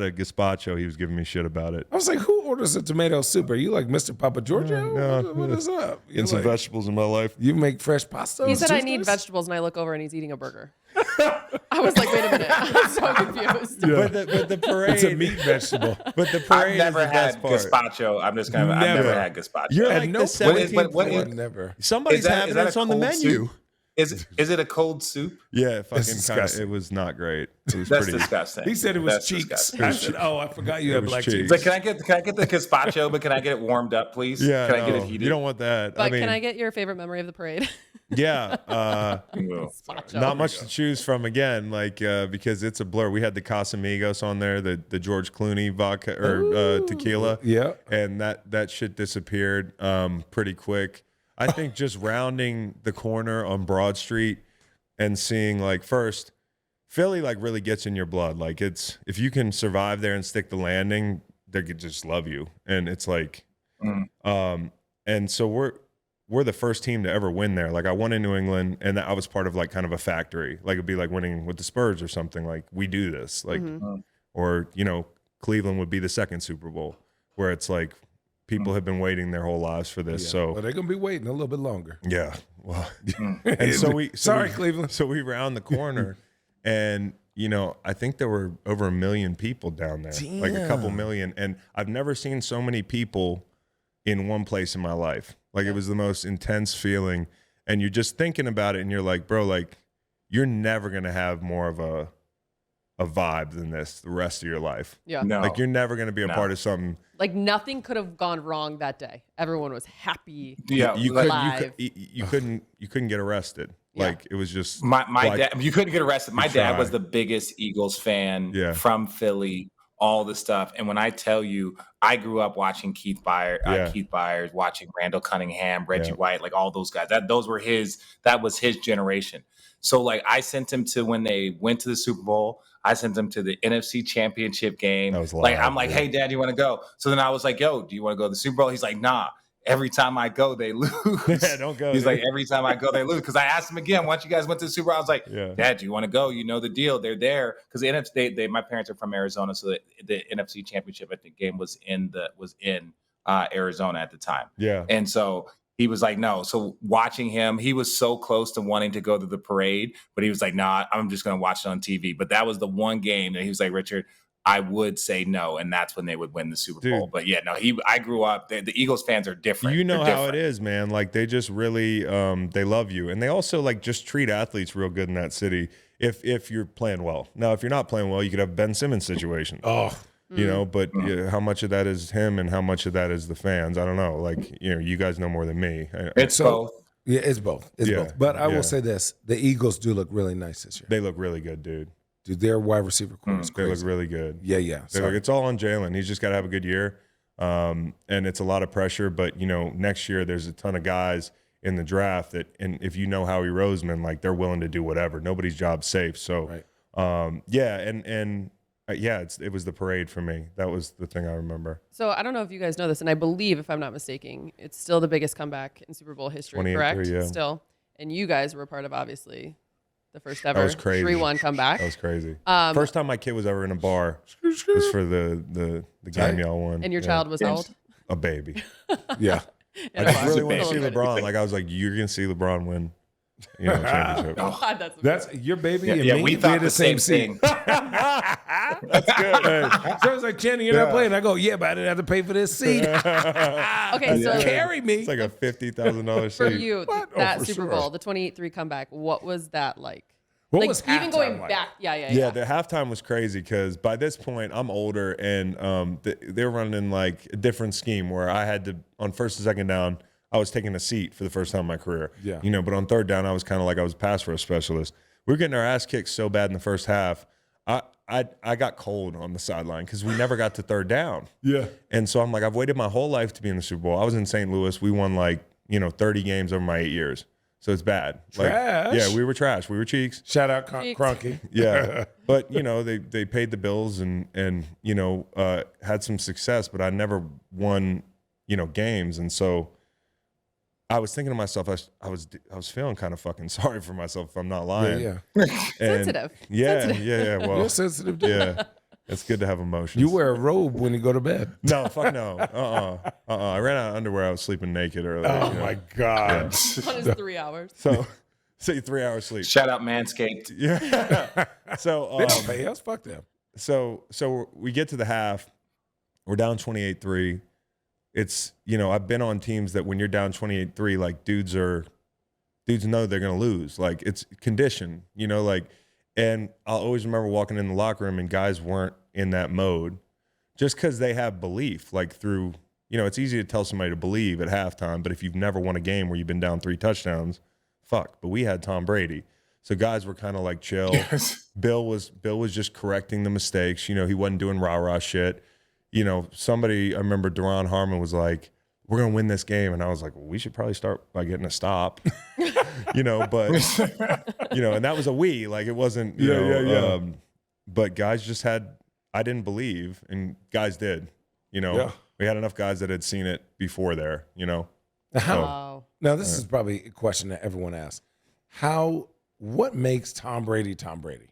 a gazpacho. He was giving me shit about it. I was like, who orders a tomato soup? Are you like Mr. Papa Giorgio? No. What is up? Getting some vegetables in my life. You make fresh pasta? He said, on I need Tuesdays? vegetables, and I look over and he's eating a burger. I was like, wait a minute. I'm so confused. But the parade. It's a meat vegetable. But the I've parade never is the had best part. gazpacho. I've never had gazpacho. You're At like no the point- 17th what floor. is- Never. Somebody's having that this a on the cold menu. soup? Is it a cold soup? Yeah, fucking disgusting. it was not great. It was That's pretty. disgusting. He said it was That's cheeks. disgusting. I said, oh, I forgot you It had was black cheeks. cheeks. Like, can I get the gazpacho, but can I get it warmed up, please? Yeah, Can I get no, it heated? you don't want that. But I mean, can I get your favorite memory of the parade? yeah, Gazpacho. not much to choose from again, like because it's a blur. We had the Casamigos on there, the George Clooney vodka or tequila, Yeah. and that shit disappeared pretty quick. I think just rounding the corner on Broad Street and seeing like first Philly like really gets in your blood. Like it's if you can survive there and stick the landing, they could just love you. And it's like, and so we're the first team to ever win there. Like I won in New England, and I was part of like kind of a factory. Like it'd be like winning with the Spurs or something. Like we do this. Like, or Cleveland would be the second Super Bowl where it's like people have been waiting their whole lives for this. Yeah. So Well, they're going to be waiting a little bit longer. yeah. Well, and Sorry, Cleveland. So we round the corner, and I think there were over 1 million people down there, like a couple million, and I've never seen so many people in one place in my life. Like it was the most intense feeling, and you're just thinking about it, and you're like, bro, like you're never gonna have more of a vibe than this the rest of your life. Yeah. No. Like you're never gonna be a part of something. Like nothing could have gone wrong that day. Everyone was happy. Yeah, You Live. couldn't get arrested. Yeah. Like it was just my like, dad. You couldn't get arrested. My dad try. was the biggest Eagles fan Yeah. from Philly. All the stuff, and when I tell you, I grew up watching Keith Byers, watching Randall Cunningham, Reggie White, like all those guys. That was his generation. So like I sent him to when they went to the Super Bowl. I sent him to the NFC Championship game. That was Like loud, I'm like, dude. hey dad, you want to go? So then I was like, yo, do you want to go to the Super Bowl? He's like, nah. Every time I go, they lose. Yeah, don't go. He's dude. like, every time I go, they lose. Because I asked him again, once you guys went to the Super Bowl, I was like, Yeah. Dad, do you want to go? You know the deal. They're there. Because the NFC, my parents are from Arizona, so the NFC Championship, I think, game was in Arizona at the time. Yeah. And so he was like, no. So watching him, he was so close to wanting to go to the parade, but he was like, nah, I'm just going to watch it on TV. But that was the one game that he was like, Richard, I would say no, and that's when they would win the Super Bowl. Dude. But yeah, no, I grew up. The Eagles fans are different. You know They're how it different. is, man. Like they just really they love you, and they also like just treat athletes real good in that city. If you're playing well. Now, if you're not playing well, you could have Ben Simmons situation. Oh, But how much of that is him, and how much of that is the fans? I don't know. Like you guys know more than me. It's both. yeah, it's both. It's Yeah, both. But I yeah. will say this: the Eagles do look really nice this year. They look really good, dude. dude, their wide receiver core is They crazy. look really good. Yeah. It's all on Jalen. He's just got to have a good year. And it's a lot of pressure, but next year there's a ton of guys in the draft and if you know Howie Roseman, like they're willing to do whatever. Nobody's job's safe. So, it was the parade for me. That was the thing I remember. So I don't know if you guys know this, and I believe, if I'm not mistaken, it's still the biggest comeback in Super Bowl history, correct? Yeah. Still. And you guys were a part of, obviously, the first ever That was crazy. 3-1 comeback. That was crazy. First time my kid was ever in a bar was for the game y'all won. And your child was how old? A baby. Yeah. I just really want to see LeBron. Like I was like, you're gonna see LeBron win, championship. God, That's your baby. Yeah, and yeah, me, we thought had the same thing. That's good. So I was like, Channing, you're not playing. I go, yeah, but I didn't have to pay for this seat. Okay, so Carry me. It's like a $50,000 for seat. you, What? that for Super sure. Bowl, the 28-3 comeback, what was that like? What like was even going halftime like? back, Yeah, the halftime was crazy because by this point I'm older and they were running like a different scheme where I had to on first and second down I was taking a seat for the first time in my career. Yeah. But on third down I was kind of like I was a pass rush specialist. We were getting our ass kicked so bad in the first half. I got cold on the sideline because we never got to third down. Yeah. And so I'm like, I've waited my whole life to be in the Super Bowl. I was in St. Louis. We won 30 games over my 8 years. So it's bad. Trash. Yeah, we were trash. We were cheeks. Shout out Cheeks. Cronky. Yeah. But, they paid the bills and had some success, but I never won, games. And so I was thinking to myself, I was feeling kind of fucking sorry for myself if I'm not lying. Yeah. And Sensitive. Yeah. Well, You're sensitive, dude. yeah. It's good to have emotions. You wear a robe when you go to bed. No, fuck no. I ran out of underwear. I was sleeping naked earlier. Oh, my God. On his 3 hours. So, 3 hours sleep. Shout out Manscaped. Yeah. So, They don't pay us. Fuck them. so we get to the half. We're down 28-3. It's, I've been on teams that when you're down 28-3, like dudes know they're going to lose. Like it's condition, and I'll always remember walking in the locker room and guys weren't in that mode just because they have belief, like through, it's easy to tell somebody to believe at halftime, but if you've never won a game where you've been down 3 touchdowns, fuck. But we had Tom Brady. So guys were kind of like chill. Yes. Bill was just correcting the mistakes. He wasn't doing rah-rah shit. Somebody, I remember Deron Harmon was like, we're going to win this game. And I was like, well, we should probably start by getting a stop, but, and that was a we, like it wasn't, but guys just I didn't believe and guys did, we had enough guys that had seen it before there, Wow. Now, this is probably a question that everyone asks. What makes Tom Brady Tom Brady?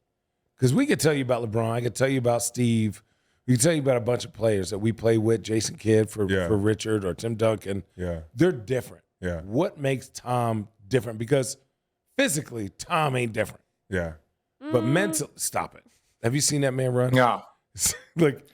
Because we could tell you about LeBron. I could tell you about Steve. We could tell you about a bunch of players that we play with, Jason Kidd for Richard or Tim Duncan. Yeah. They're different. Yeah. What makes Tom different? Because physically, Tom ain't different. Yeah. But mentally, stop it. Have you seen that man run? No. Like,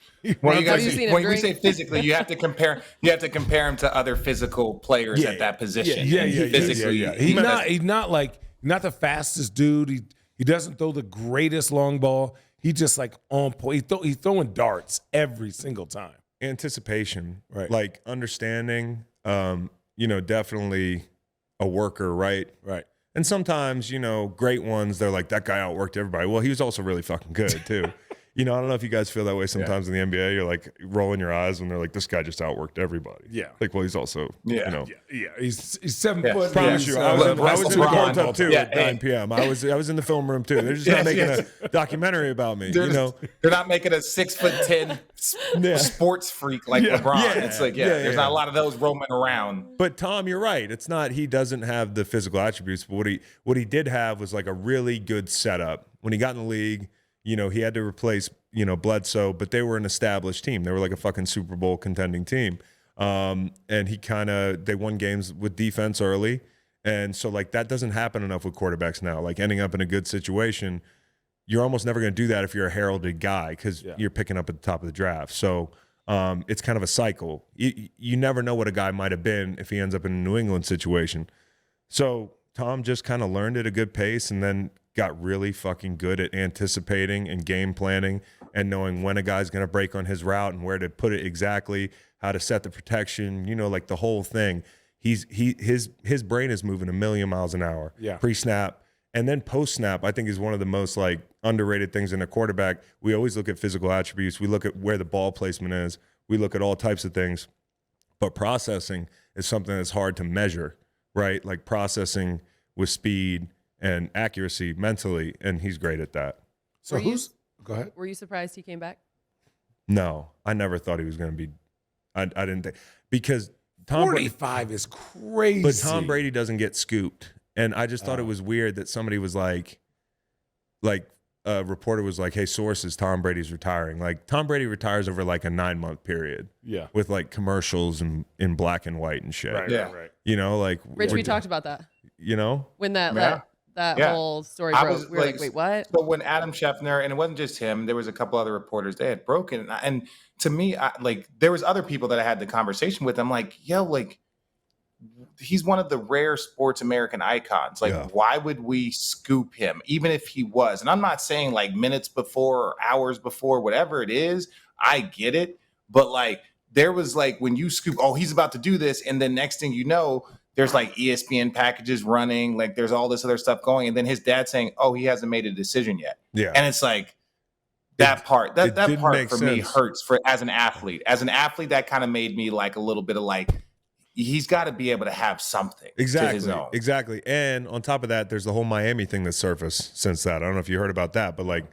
When Have you seen him when we drink? say physically, you have to compare him to other physical players at that position. Physically, He's not the fastest dude. He doesn't throw the greatest long ball. He just like on point. He's throwing darts every single time. Anticipation, Right. Like understanding, definitely a worker, right? Right. And sometimes, great ones, they're like, that guy outworked everybody. Well, he was also really fucking good, too. I don't know if you guys feel that way sometimes in the NBA. You're like rolling your eyes when they're like, this guy just outworked everybody. Yeah. Like, well, he's also, Yeah, he's 7 foot. Promise you, I was in the LeBron. cold tub too Yeah, at 9 p.m. I was in the film room too. They're just not making a documentary about me, They're not making a 6'10" sports freak like LeBron. Yeah. It's like, there's not a lot of those roaming around. But Tom, you're right. It's not, he doesn't have the physical attributes, but what he did have was like a really good setup. When he got in the league, he had to replace, Bledsoe, but they were an established team. They were like a fucking Super Bowl contending team. And they won games with defense early. And so like that doesn't happen enough with quarterbacks now. Like ending up in a good situation, you're almost never going to do that if you're a heralded guy because you're picking up at the top of the draft. So it's kind of a cycle. You never know what a guy might have been if he ends up in a New England situation. So Tom just kind of learned at a good pace and then got really fucking good at anticipating and game planning and knowing when a guy's going to break on his route and where to put it exactly, how to set the protection, like the whole thing. His brain is moving a million miles an hour pre-snap, And then post snap, I think, is one of the most like underrated things in a quarterback. We always look at physical attributes. We look at where the ball placement is. We look at all types of things. But processing is something that's hard to measure, right? Like processing with speed and accuracy mentally, and he's great at that. So go ahead. Were you surprised he came back? No, I never thought he was going to be. I didn't think, because Tom 45 is crazy. But Tom Brady doesn't get scooped. And I just thought it was weird that somebody was like a reporter was like, hey, sources, Tom Brady's retiring. Like, Tom Brady retires over like a 9-month period. Yeah. With like commercials and in black and white and shit. Right. You know, like. Rich, we talked about that. You know? When that whole story broke. We were like, wait, what? So when Adam Schefter, and it wasn't just him, there was a couple other reporters, they had broken. And to me, there was other people that I had the conversation with. I'm like, yo, like, he's one of the rare sports American icons. Like, why would we scoop him, even if he was? And I'm not saying like minutes before or hours before, whatever it is, I get it. But like, there was like, when you scoop, oh, he's about to do this. And then next thing you know, there's like ESPN packages running, like there's all this other stuff going. And then his dad saying, oh, he hasn't made a decision yet. Yeah. And it's like, that part for me hurts as an athlete. As an athlete, that kind of made me like a little bit of like, he's got to be able to have something. Exactly. And on top of that, there's the whole Miami thing that surfaced since that. I don't know if you heard about that, but like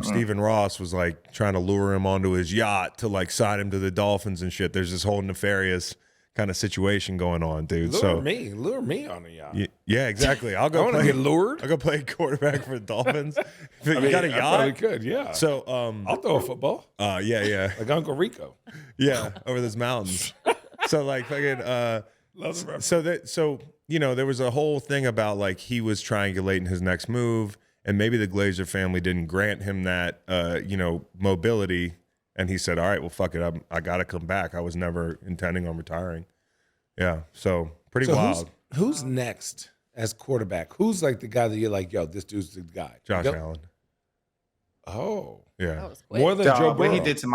Stephen Ross was like trying to lure him onto his yacht to like sign him to the Dolphins and shit. There's this whole nefarious kind of situation going on, dude. Lure me on the yacht. Yeah, exactly. I'll go get lured. I'll go play quarterback for the Dolphins. You got a yacht? I probably could, yeah. So I'll throw a football. Yeah. Like Uncle Rico. Yeah, over those mountains. So like fucking so you know, there was a whole thing about like he was triangulating his next move, and maybe the Glazer family didn't grant him that mobility, and he said, all right, well, fuck it, I gotta come back. I was never intending on retiring. Yeah, so pretty wild. Who's next as quarterback? Who's like the guy that you're like, yo, this dude's the guy? Josh Allen. Oh. Yeah. More than Joe Burrow. What he did to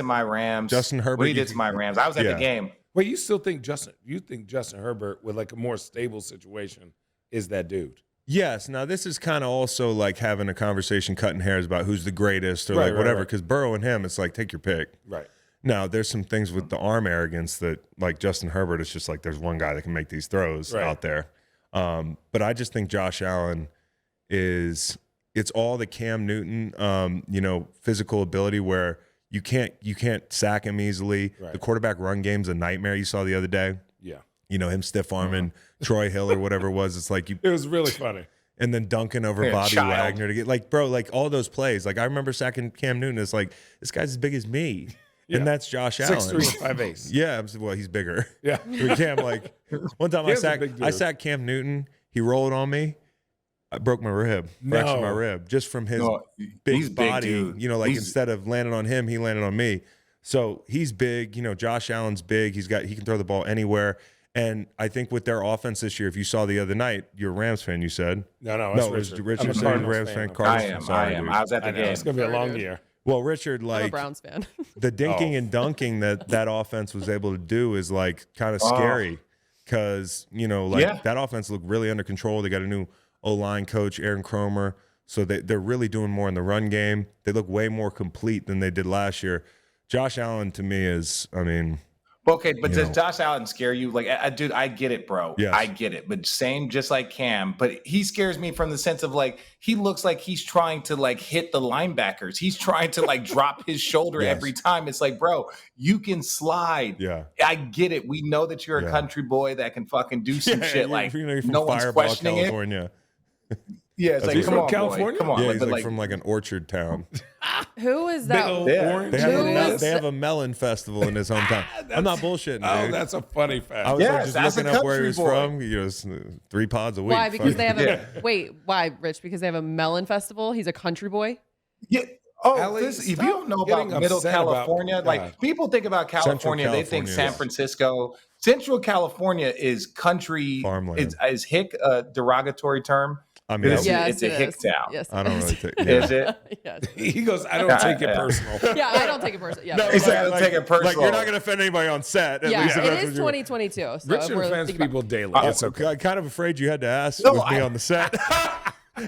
my Rams. Justin Herbert. What he did to my Rams. I was at the game. Wait, you think Justin Herbert with like a more stable situation is that dude? Yes. Now this is kind of also like having a conversation, cutting hairs about who's the greatest or like whatever. Because Burrow and him, it's like take your pick. Right. Now there's some things with the arm arrogance that like Justin Herbert, it's just like there's one guy that can make these throws out there. But I just think Josh Allen it's all the Cam Newton, physical ability where you can't sack him easily. Right. The quarterback run game's a nightmare. You saw the other day. Yeah. You know, him stiff arming Troy Hill or whatever it was. It's like it was really funny. And then dunking over Bobby Wagner to get like, bro, like all those plays. Like I remember sacking Cam Newton. It's like this guy's as big as me. Yeah. And that's Josh Allen. 6'3" and 5'8". Yeah, well, he's bigger. Yeah. Cam, like one time I sacked Cam Newton. He rolled on me. I broke my rib, fractured my rib, just from his big body. Big, instead of landing on him, he landed on me. So he's big. You know, Josh Allen's big. He can throw the ball anywhere. And I think with their offense this year, if you saw the other night, you're a Rams fan. You said no. It was Richard saying Rams fan. Cardinals I am. I was at the game. It's gonna be a long year. Well, Richard, like I'm a Browns fan. The dinking and dunking that offense was able to do is like kind of scary because that offense looked really under control. They got a new O-line coach, Aaron Cromer. So they're really doing more in the run game. They look way more complete than they did last year. Josh Allen, to me, okay, but does Josh Allen scare you? Like, dude, I get it, bro. Yes. I get it. But same, just like Cam. But he scares me from the sense of like, he looks like he's trying to like hit the linebackers. He's trying to like drop his shoulder every time. It's like, bro, you can slide. Yeah. I get it. We know that you're a country boy that can fucking do some shit. Like, you're from no one's Fireball, questioning California. it. Yeah, it's like, come on, California. Boy. Come on. Yeah, he's like from like an orchard town. Who is that? They have a melon festival in his hometown. I'm not bullshitting, dude. Oh, that's a funny fact. I was just looking up where he was from. 3 pods a week. Why? Because they have why, Rich? Because they have a melon festival? He's a country boy? Yeah. Oh, if you don't know about Middle California, like people think about California, they think San Francisco. Central California is country. Farmland. Is hick a derogatory term? I mean, it's a hick down. Yes, I don't really take. Is it? Yes. He goes, I don't take it personal. Yeah, I don't take it personal. Yeah, No, Exactly. I don't take it personal. Like you're not going to offend anybody on set. At yeah, least if it that's is what 2022. So Richard if we're offends thinking people about- daily. It's okay. I'm kind of afraid you had to ask No, with me on the set.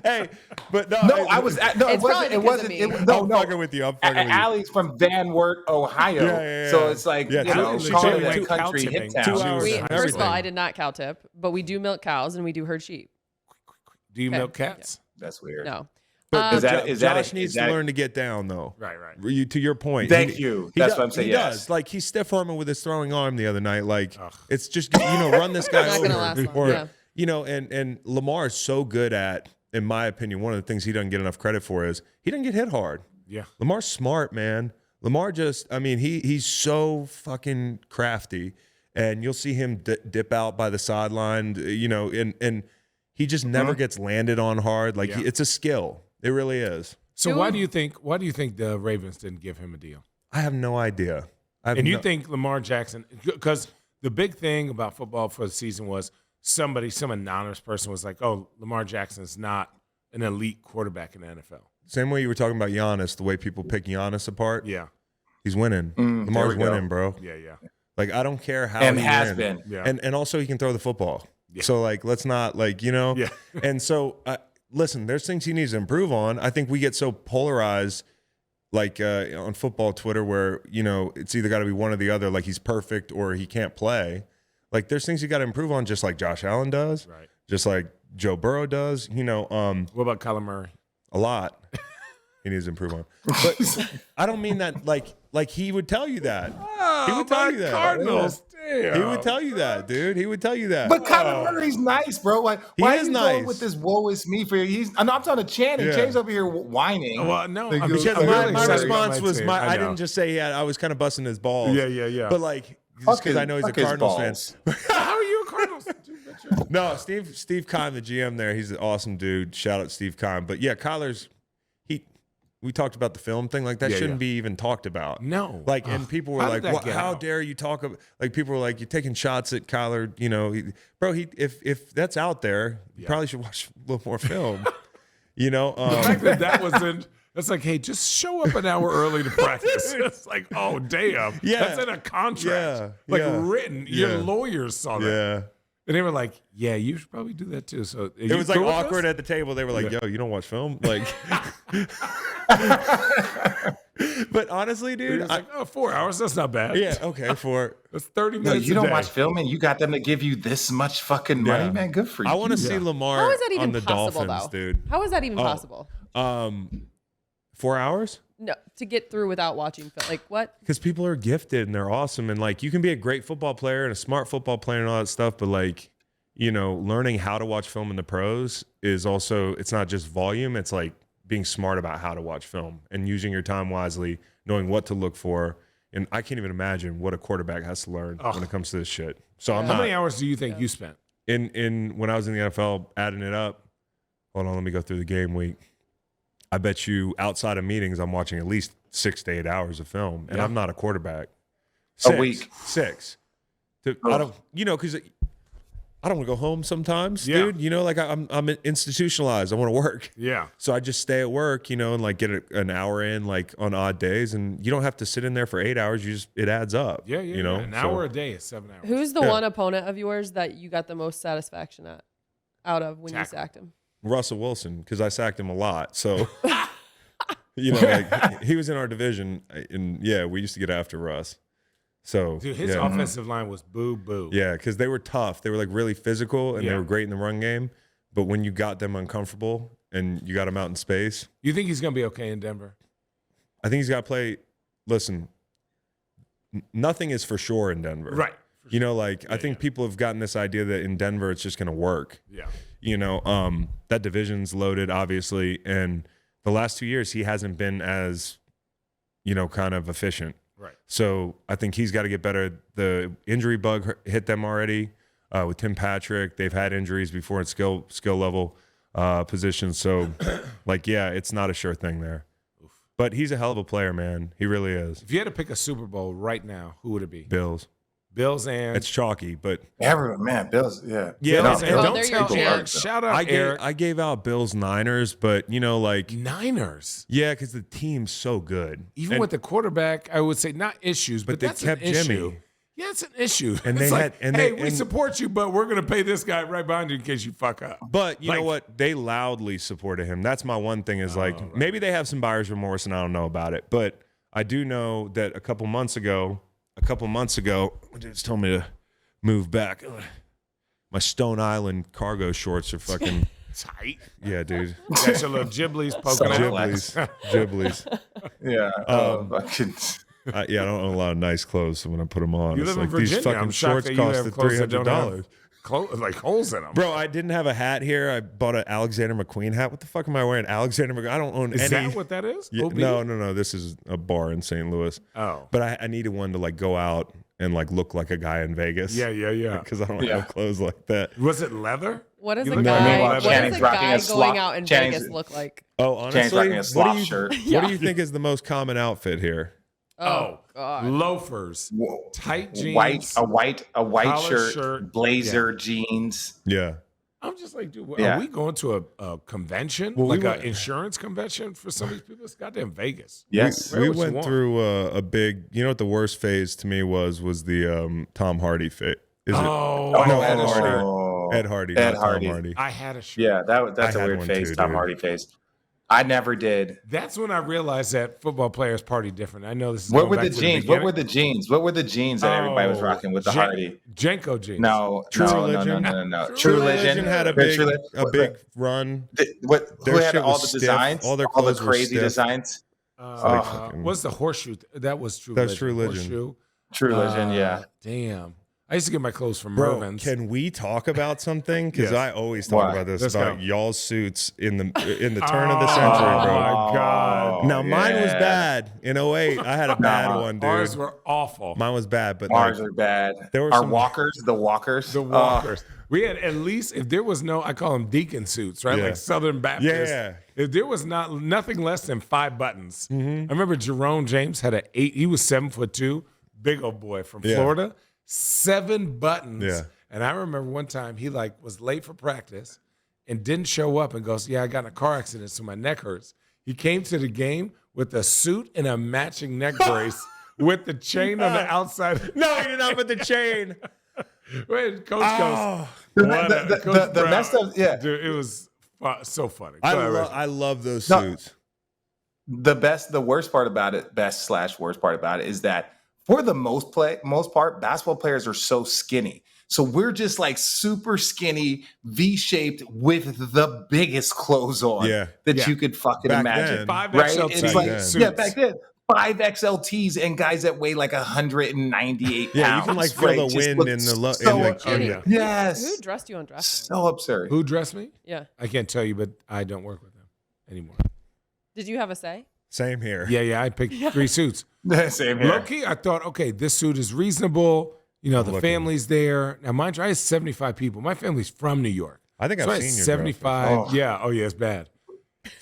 Hey, but no, No, I was. No, it It's wasn't. probably It because wasn't. of me. It, no, I'm no. fucking with you. I'm fucking with you. Allie's from Van Wert, Ohio. Yeah. So it's like, Yeah, you know, she calling went it to a country cow-tipping. hit town. 2 hours. We, and first of all, everything. I did not cow tip, but we do milk cows and we do herd sheep. Do you Okay. milk cats? That's weird. No. But Is Josh needs to learn to get down, though. Right. You, to your point. Thank you. That's what I'm saying. He Yes. does. Like, he's stiff arming with his throwing arm the other night. Like, it's just, run this guy Not over. gonna last long, yeah. And Lamar is so good at, in my opinion, one of the things he doesn't get enough credit for is he doesn't get hit hard. Yeah. Lamar's smart, man. Lamar just, I mean, he's so fucking crafty, and you'll see him dip out by the sideline, and he just never gets landed on hard. Like, it's a skill. It really is. So why do you think the Ravens didn't give him a deal? I have no idea. And you think Lamar Jackson, because the big thing about football for the season was some anonymous person was like, oh, Lamar Jackson's not an elite quarterback in the NFL. Same way you were talking about Giannis, the way people pick Giannis apart. Yeah. He's winning. Lamar's winning, bro. Yeah. Like, I don't care how And he has wins. been. Yeah. And also he can throw the football. Yeah. So, like, let's not, Yeah. And so, listen, there's things he needs to improve on. I think we get so polarized, like on football Twitter, where, it's either got to be one or the other, like he's perfect or he can't play. Like, there's things you got to improve on, just like Josh Allen does, Right. just like Joe Burrow does, What about Kyler Murray? a lot. He needs to improve on. But I don't mean that like he would tell you that. He would tell you that. Cardinals. Damn. He would tell you that, dude. He would tell you that. But Kyler Murray's nice, bro. Like, He why is are you nice. going with this woe is me for you? I'm talking to Channing. Yeah. Channing's over here whining. Well, no. Like, I mean, Because I'm my really excited about response my was team. I know. didn't just say I was kind of busting his balls. Yeah. But like, just Fuck because his- I know he's a fuck his Cardinals balls. fan. How are you a Cardinals? Richard? No, Steve Kime, the GM there, he's an awesome dude. Shout out Steve Kime. But yeah, Kyler's we talked about the film thing, like that Yeah, shouldn't yeah. be even talked about. No. Like, and people were How like, did that "What? get How out?" dare you talk about?" Like, people were like, "You're taking shots at Kyler." If that's out there, you probably should watch a little more film. The fact that wasn't. That's like, hey, just show up an hour early to practice. It's like, oh, damn. Yeah. That's in a contract. Yeah. Written. Yeah. Your lawyers saw that. Yeah. And they were like, yeah, you should probably do that too. So It was like awkward at the table. They were like, "Yo, you don't watch film?" Like, but honestly, dude, Like, 4 hours. That's not bad. yeah, okay, That's 30 No, minutes you a don't day. watch film and you got them to give you this much fucking money, Yeah. man. Good for you. I want to see Lamar How is that even on the possible, Dolphins, though? dude. How is that even possible? 4 hours? No, to get through without watching film. Like, what? Because people are gifted and they're awesome, and like you can be a great football player and a smart football player and all that stuff, but like, learning how to watch film in the pros is also, it's not just volume, it's like being smart about how to watch film and using your time wisely, knowing what to look for. And I can't even imagine what a quarterback has to learn when it comes to this shit. So I'm How not many hours do you think you spent? in when I was in the NFL, adding it up. Hold on, let me go through the game week. I bet you outside of meetings, I'm watching at least 6 to 8 hours of film, and I'm not a quarterback. A week. 6. I don't, because I don't want to go home sometimes, Yeah. dude. Like I'm institutionalized. I want to work. Yeah. So I just stay at work, and like get an hour in, like on odd days, and you don't have to sit in there for 8 hours. It adds up. Yeah. An hour a day is 7 hours. Who's the one opponent of yours that you got the most satisfaction out of when you Tackle. sacked him? Russell Wilson, because I sacked him a lot. So, like he was in our division, and yeah, we used to get after Russ. So, Dude, his yeah. offensive line was boo. Yeah, because they were tough. They were like really physical, and they Yeah. were great in the run game. But when you got them uncomfortable and you got them out in space, You think he's going to be okay in Denver? I think he's got to play. Listen, nothing is for sure in Denver. Right. I think people have gotten this idea that in Denver it's just going to work. Yeah. That division's loaded, obviously, and the last 2 years he hasn't been as, kind of efficient. Right. So I think he's got to get better. The injury bug hit them already with Tim Patrick. They've had injuries before in skill level positions. So, it's not a sure thing there. But he's a hell of a player, man. He really is. If you had to pick a Super Bowl right now, who would it be? Bills. Bills and It's chalky, but Everyone, man, Bills, yeah. Yeah, Bills no, and well, don't they're tell your Eric. chance. Shout out Eric. I gave out Bills Niners, but like Niners. yeah, because the team's so good. Even And- with the quarterback, I would say not issues, but they that's kept an issue. Jimmy. Yeah, it's an issue. And it's they like, had- and hey, they- we and- support you, but we're going to pay this guy right behind you in case you fuck up. But you know Like- what? They loudly supported him. That's my one thing is like maybe they have some buyer's remorse and I don't know about it. But I do know that a couple months ago, dudes told me to move back. Ugh. My Stone Island cargo shorts are fucking Tight. yeah, dude. Got your little giblies poking out. Giblies. Yeah. Fucking. Yeah, I don't own a lot of nice clothes, so when I put them on, You it's live in like these Virginia. fucking I'm shocked shorts that you have costed clothes that don't $300. have like holes in them. Bro, I didn't have a hat here. I bought an Alexander McQueen hat. What the fuck am I wearing? Alexander McQueen. I don't own Is any. that what that is? Yeah, OB? no. This is a bar in St. Louis. Oh. But I needed one to like go out and like look like a guy in Vegas. Yeah. Because I don't have clothes like that. Was it leather? What does You a look guy, like what does Channing's a rocking guy a going slop- out in Channing's- Vegas look like? Oh, Channing's honestly, rocking a slop shirt. what do you think is the most common outfit here? Oh, God. Loafers, tight jeans, a white collared shirt, blazer, jeans. Yeah. I'm just like, dude, Yeah. are we going to a convention, Well, like we an went- insurance convention for some of these people? It's goddamn Vegas. Yes. We Wear what you went want. through a big, you know what the worst phase to me was the Tom Hardy fit. Is Oh, it? I No, had Ed a Hardy. shirt. Ed Hardy, Ed not Hardy. Tom Hardy. I had a shirt. Yeah, that's I a had weird one face, too, Tom dude. Hardy face. I never did. That's when I realized that football players party different. I know this is What going were back the to jeans? beginning. What were the jeans? What were the jeans that everybody was rocking with the Hardy? Jenko jeans. No, True no, Religion? no. True Religion had a big, True run. Who Their had shit all was the stiff. designs? All their the clothes were crazy stiff. designs? What's the horseshoe? That was True That's True Religion. Horseshoe. True Religion, yeah. Damn. I used to get my clothes from Bro, Mervyn's. can we talk about something? Because Yes. I always talk Why? about this Let's about go. y'all's suits in the turn of the century, Oh, bro. my God. Now mine was yeah. bad in 08. I had a bad one, dude. Ours were awful. Mine was bad, but Ours like, are bad. there were Our some- walkers, the walkers. The walkers. We had at least, if there was no, I call them deacon suits, right? Yeah. Like Southern Baptist. Yeah. If there was nothing less than 5 buttons. I remember Jerome James had he was 7'2", big old boy from Yeah. Florida, 7 buttons. Yeah. And I remember one time he like was late for practice and didn't show up and goes, yeah, I got in a car accident, so my neck hurts. He came to the game with a suit and a matching neck brace with the chain on the outside. No, you did not put the chain. Wait, Coach Oh. goes, The messed up, yeah. Dude, it was so funny. I love those No. suits. The worst part about it, best/worst part about it is that for the most part, basketball players are so skinny. So we're just like super skinny, V-shaped with the biggest clothes on Yeah. that you could fucking Back imagine. then. 5 Right? XLT It's like, suits. yeah, back then. 5 XLTs and guys that weigh like 198 pounds. Yeah, you can like feel right? the Just wind look in the so in the Kidding. yeah. Yes. Who dressed you on draft night? So absurd. Who dressed me? Yeah. I can't tell you, but I don't work with them anymore. Did you have a say? Same here. Yeah, I picked 3 suits. Same here. Low key, I thought, okay, this suit is reasonable. You know, the looking. family's there. Now, mind you, I had 75 people. My family's from New York. I think So I've I had seen your 75. draft. Oh. Yeah. Oh, yeah, it's bad.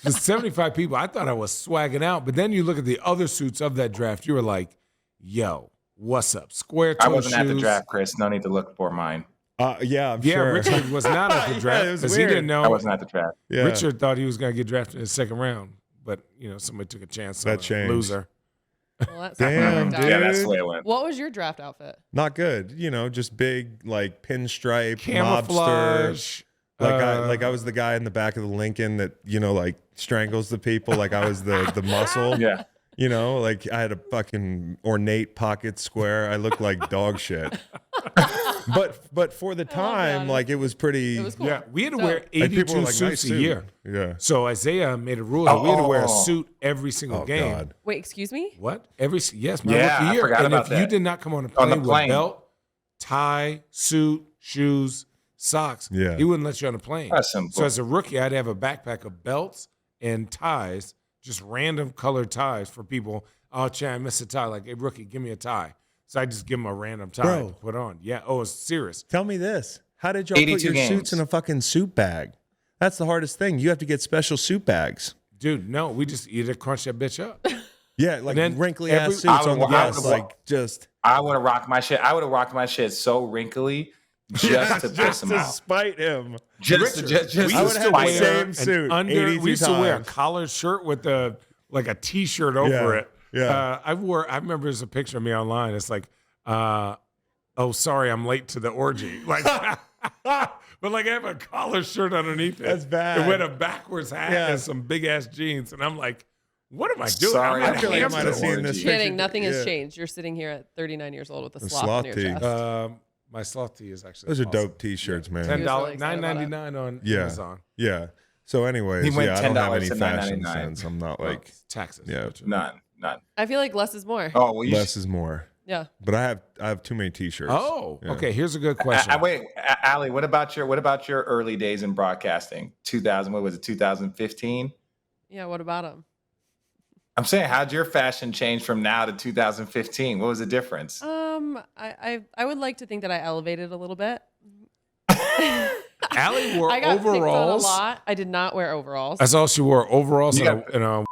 Just 75 people. I thought I was swagging out. But then you look at the other suits of that draft. You were like, yo, what's up? Square toe I wasn't at the shoes. draft, Chris. No need to look for mine. Yeah, I'm Yeah, sure. Richard was not at the Yeah, draft it was because he weird. didn't know. I wasn't at the draft. Yeah. Richard thought he was going to get drafted in the second round. But, you know, somebody took a chance on That a changed. loser. Well, that's Damn, not Yeah, that's the way it went. What was your draft outfit? Not good. You know, just big like pinstripe, mobster. Camouflage. Like I was the guy in the back of the Lincoln that, you know, like strangles the people. Like I was the muscle. Yeah. You know, like I had a fucking ornate pocket square. I looked like dog shit. But for the time, God. like it was pretty. It was cool. Yeah, we had to So- wear like, 82 people were like, suits nice a suit. year. Yeah. So Isaiah made a rule that we had to wear a Oh. suit every single Oh game. God. Wait, excuse me? What? Yes, my Yeah, rookie I year. forgot And about if you that. did not come on a On plane the with plane. belt, tie, suit, shoes, socks, Yeah. he wouldn't let you on the plane. That's simple. So as a rookie, I'd have a backpack of belts and ties, just random colored ties for people. Oh, Chad, I missed a tie. Like, hey, rookie, give me a tie. So I just give him a random tie Bro. to put on. Yeah. Oh, it's serious. Tell me this. How did y'all put 82 your games. suits in a fucking suit bag? That's the hardest thing. You have to get special suit bags. Dude, no, we just either crunch that bitch up. Yeah, like then wrinkly every- ass I suits would- on the I bus, would- like just. I would have rocked my shit. I would have rocked my shit so wrinkly just to piss him to out. spite him. Just we to used to spite wear him. same suit we used to wear a times. collared shirt with a t-shirt over it. Yeah. I remember there's a picture of me online. It's like, oh, sorry, I'm late to the orgy. Like, but like I have a collar shirt underneath it. That's bad. And with a backwards hat and some big ass jeans, and I'm like, what am I doing? Sorry, I'm I feel like I might have seen orgy. this. Kidding. picture. Nothing has Yeah. changed. You're sitting here at 39 years old with a The sloth sloth on your tee. chest. My sloth tee is actually Those are awesome. dope T-shirts, man. $10, He was really excited about it. $9.99 on Yeah. Amazon. Yeah. So, anyways, He went I don't have $10 any to fashion $9.99. sense. I'm not like Taxes. Yeah. None. I feel like less is more. Oh, well, you less is more. Yeah. But I have too many T-shirts. Oh, Yeah. okay. Here's a good question. wait, Allie, what about your early days in broadcasting? 2000, what was it, 2015? Yeah. What about him? I'm saying, how'd your fashion change from now to 2015? What was the difference? I would like to think that I elevated a little bit. Allie wore I got picked on a overalls. lot. I did not wear overalls. That's all she wore. Overalls You and a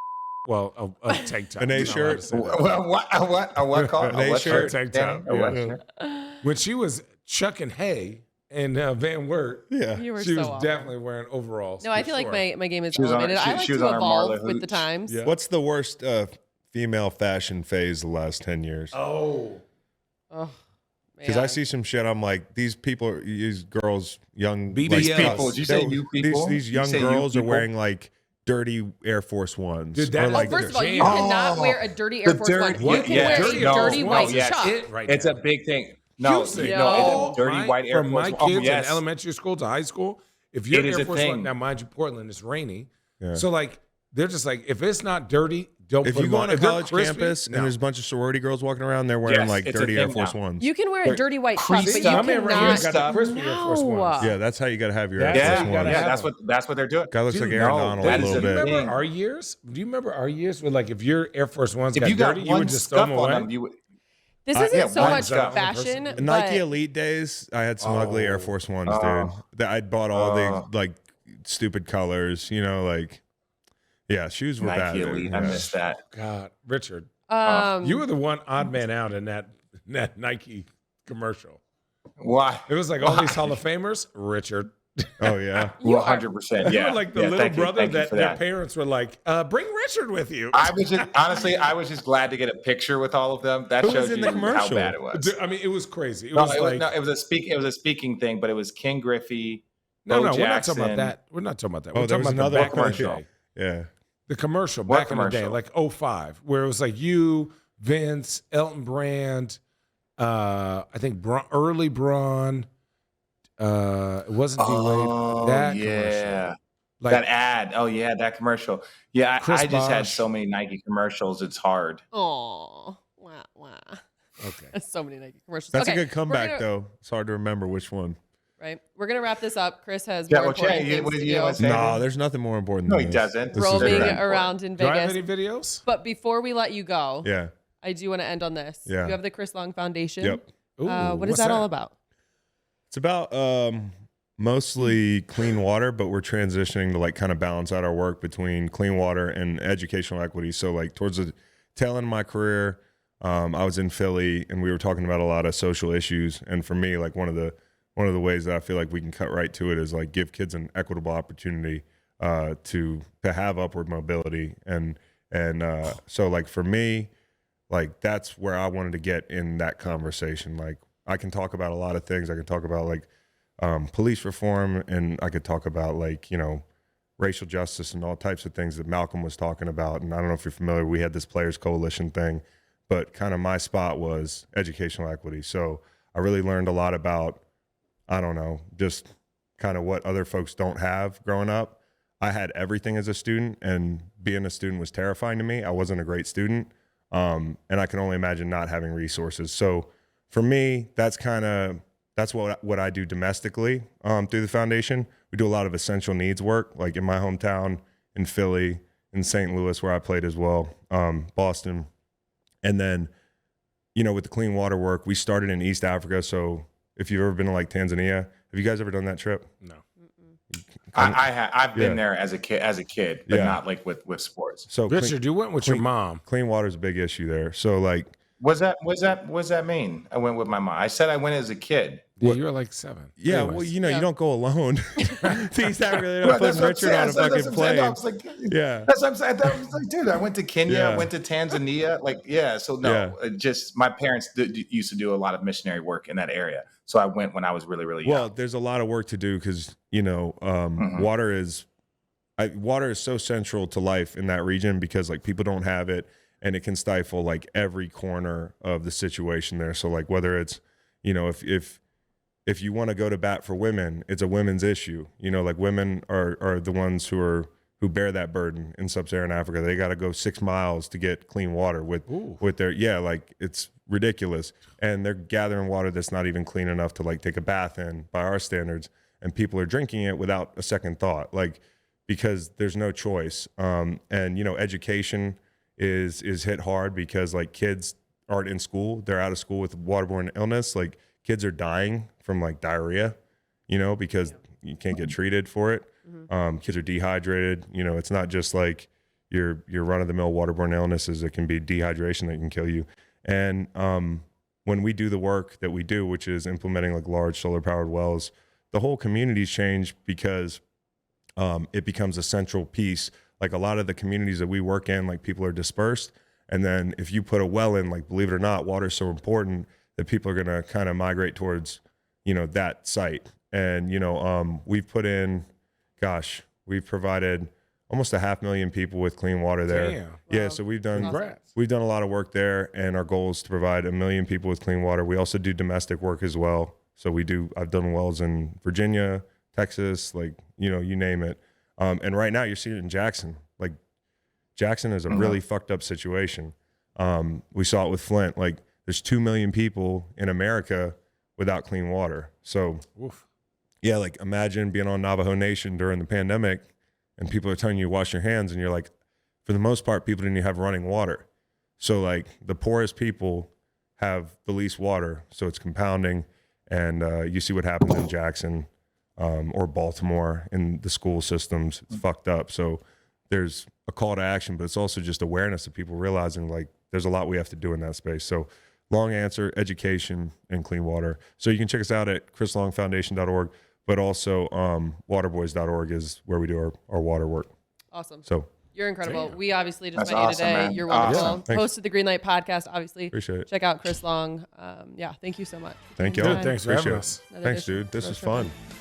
tank top. An A You're not allowed to shirt? say that. What called? An A shirt. Tank Danny? top. A what Yeah. shirt? When she was chucking hay in Van Wert, Yeah. You were she so was awful. definitely wearing overalls. No, I for feel like sure. my game is She was on- elevated. I she- like she was to on her evolve Marla with the Hooch. times. Yeah. What's the worst female fashion phase the last 10 years? Oh, Oh, Because I see some shit. I'm like, these people, these girls, young BBLs. like, These people. Did you say you people? These You young say you girls are people? wearing like dirty Air Force Ones. Dude, that- Or, Oh, like, First of all, you jam. cannot Oh, wear a dirty the Air Force dirt- One. You yeah, can yeah, wear dirty a Air dirty Force white Ones. That's chuck. it right It's now. a big thing. No, Houston. it's a No. dirty white Air From Force. my Oh, kids yes. in elementary school to high school, if you're It is Air a Force One, thing. now mind you, Portland is rainy, Yeah. so like they're just like, if it's not dirty, don't If put you them go on. on a If they're college crispy, campus no. and there's a bunch of sorority girls walking around, they're wearing Yes, like it's a dirty thing Air Force now. Ones. You can wear a dirty white chuck, Creased but you up. My man right here cannot. got the crispy Air Force No. Ones. Yeah, that's how you got to have your Air That's Force how you Ones. gotta have That's what they're doing. Guy looks Dude, like Aaron no, Donald that a is little Do you bit. remember thing. our years? Do you remember our years where, like, if your Air Force Ones If got you got dirty, you one would just throw scuff them on away? them, you would. This isn't yeah, so one much stuff. fashion. The Nike but Elite days, I had some ugly Air Force Ones, dude. That I'd bought all the like stupid colors, you know, like yeah, shoes were bad. Nike dude. Elite. Yeah. I missed that. God, Richard, um, you were the one odd man out in that Nike commercial. Why? It was like all these Hall of Famers, Richard. Oh yeah. You are- 100%. You Yeah. were like the Yeah, little thank you, brother thank you that for their parents were like, bring Richard with you. I was just honestly, I was just glad to get a picture with all of them. That Who was shows in you the how commercial? bad it was. Dude, I mean, it was crazy. It No, was like, it was a speaking thing, but it was King Griffey. no, Bo we're not talking about Jackson. that. We're not talking about that. Oh, We're there talking was about the another back in the commercial. day. Yeah. The commercial What back in the day, commercial? like 05, where it was like you, Vince, Elton Brand, I think early Braun. It wasn't D Wade. Oh, That yeah. commercial. Like, That ad. Oh, yeah, that commercial. Yeah, Chris I just had Bosh. so many Nike commercials. It's hard. Aw, wah, wah. okay. So many Nike commercials. That's Okay, a good comeback we're gonna- though. It's hard to remember which one. Right. We're gonna wrap this up. Chris has Yeah, more well, important Jay, things what to do you do. want to say? No, there's nothing more important No, than he this. doesn't. This is Roaming great. around in Do I have Vegas. any videos? But before we let you go, Yeah. I do want to end on this. Yeah. You have the Chris Long Foundation. Yep. Ooh, What is what's that all about? It's about mostly clean water, but we're transitioning to like kind of balance out our work between clean water and educational equity. So like towards the tail end of my career, I was in Philly and we were talking about a lot of social issues. And for me, like one of the ways that I feel like we can cut right to it is like give kids an equitable opportunity to have upward mobility. And so like for me, like that's where I wanted to get in that conversation. Like I can talk about a lot of things. I can talk about like police reform, and I could talk about like, you know, racial justice and all types of things that Malcolm was talking about. And I don't know if you're familiar, we had this Players Coalition thing, but kind of my spot was educational equity. So I really learned a lot about, I don't know, just kind of what other folks don't have growing up. I had everything as a student, and being a student was terrifying to me. I wasn't a great student. And I can only imagine not having resources. So for me, that's what I do domestically through the foundation. We do a lot of essential needs work, like in my hometown, in Philly, in St. Louis, where I played as well, Boston. And then, you know, with the clean water work, we started in East Africa. So if you've ever been to like Tanzania, have you guys ever done that trip? No. I've been Yeah. there as a kid, but Yeah. not like with sports. So Richard, you went with your mom. clean water is a big issue there. So like What does that mean? I went with my mom. I said I went as a kid. Yeah, you were like 7. Yeah, Anyways. well, you don't go alone. He's not really not putting Richard on a fucking plane. Yeah, that's what I'm saying. I was like, dude, I went to Kenya, I went to Tanzania. Like, yeah, so no, just my parents used to do a lot of missionary work in that area. So I went when I was really, really young. Well, there's a lot of work to do because, water is so central to life in that region because like people don't have it and it can stifle like every corner of the situation there. So like whether it's, if you want to go to bat for women, it's a women's issue. Like women are the ones who bear that burden in sub-Saharan Africa. They got to go 6 miles to get clean water with their, like it's ridiculous. And they're gathering water that's not even clean enough to like take a bath in by our standards. And people are drinking it without a second thought, like, because there's no choice. And, education is hit hard because like kids aren't in school. They're out of school with waterborne illness. Like kids are dying from like diarrhea, because you can't get treated for it. Kids are dehydrated. It's not just like your run-of-the-mill waterborne illnesses. It can be dehydration that can kill you. And when we do the work that we do, which is implementing like large solar-powered wells, the whole community's changed because it becomes a central piece. Like a lot of the communities that we work in, like people are dispersed. And then if you put a well in, like believe it or not, water is so important that people are going to kind of migrate towards, that site. And, we've put in, we've provided almost 500,000 people with clean water there. Damn. Yeah. Wow. So we've done Congrats. a lot of work there, and our goal is to provide 1 million people with clean water. We also do domestic work as well. So I've done wells in Virginia, Texas, like, you name it. And right now you're seeing it in Jackson. Like Jackson is a really fucked up situation. We saw it with Flint. Like there's 2 million people in America without clean water. So yeah, like imagine being on Navajo Nation during the pandemic and people are telling you to wash your hands and you're like, for the most part, people didn't even have running water. So like the poorest people have the least water. So it's compounding. And you see what happens in Jackson or Baltimore in the school systems. It's fucked up. So there's a call to action, but it's also just awareness of people realizing like there's a lot we have to do in that space. So long answer, education and clean water. So you can check us out at chrislongfoundation.org, but also waterboys.org is where we do our water work. Awesome. So you're incredible. Damn. We obviously just That's met you awesome, today. man. You're wonderful. Awesome. Hosted the Greenlight podcast, obviously. Appreciate it. Check out Chris Long. Thank you so much. Thank Taking you. the time. Thanks for Appreciate having it. us. Another Thanks, edition dude. This of is Road Trippin'. fun.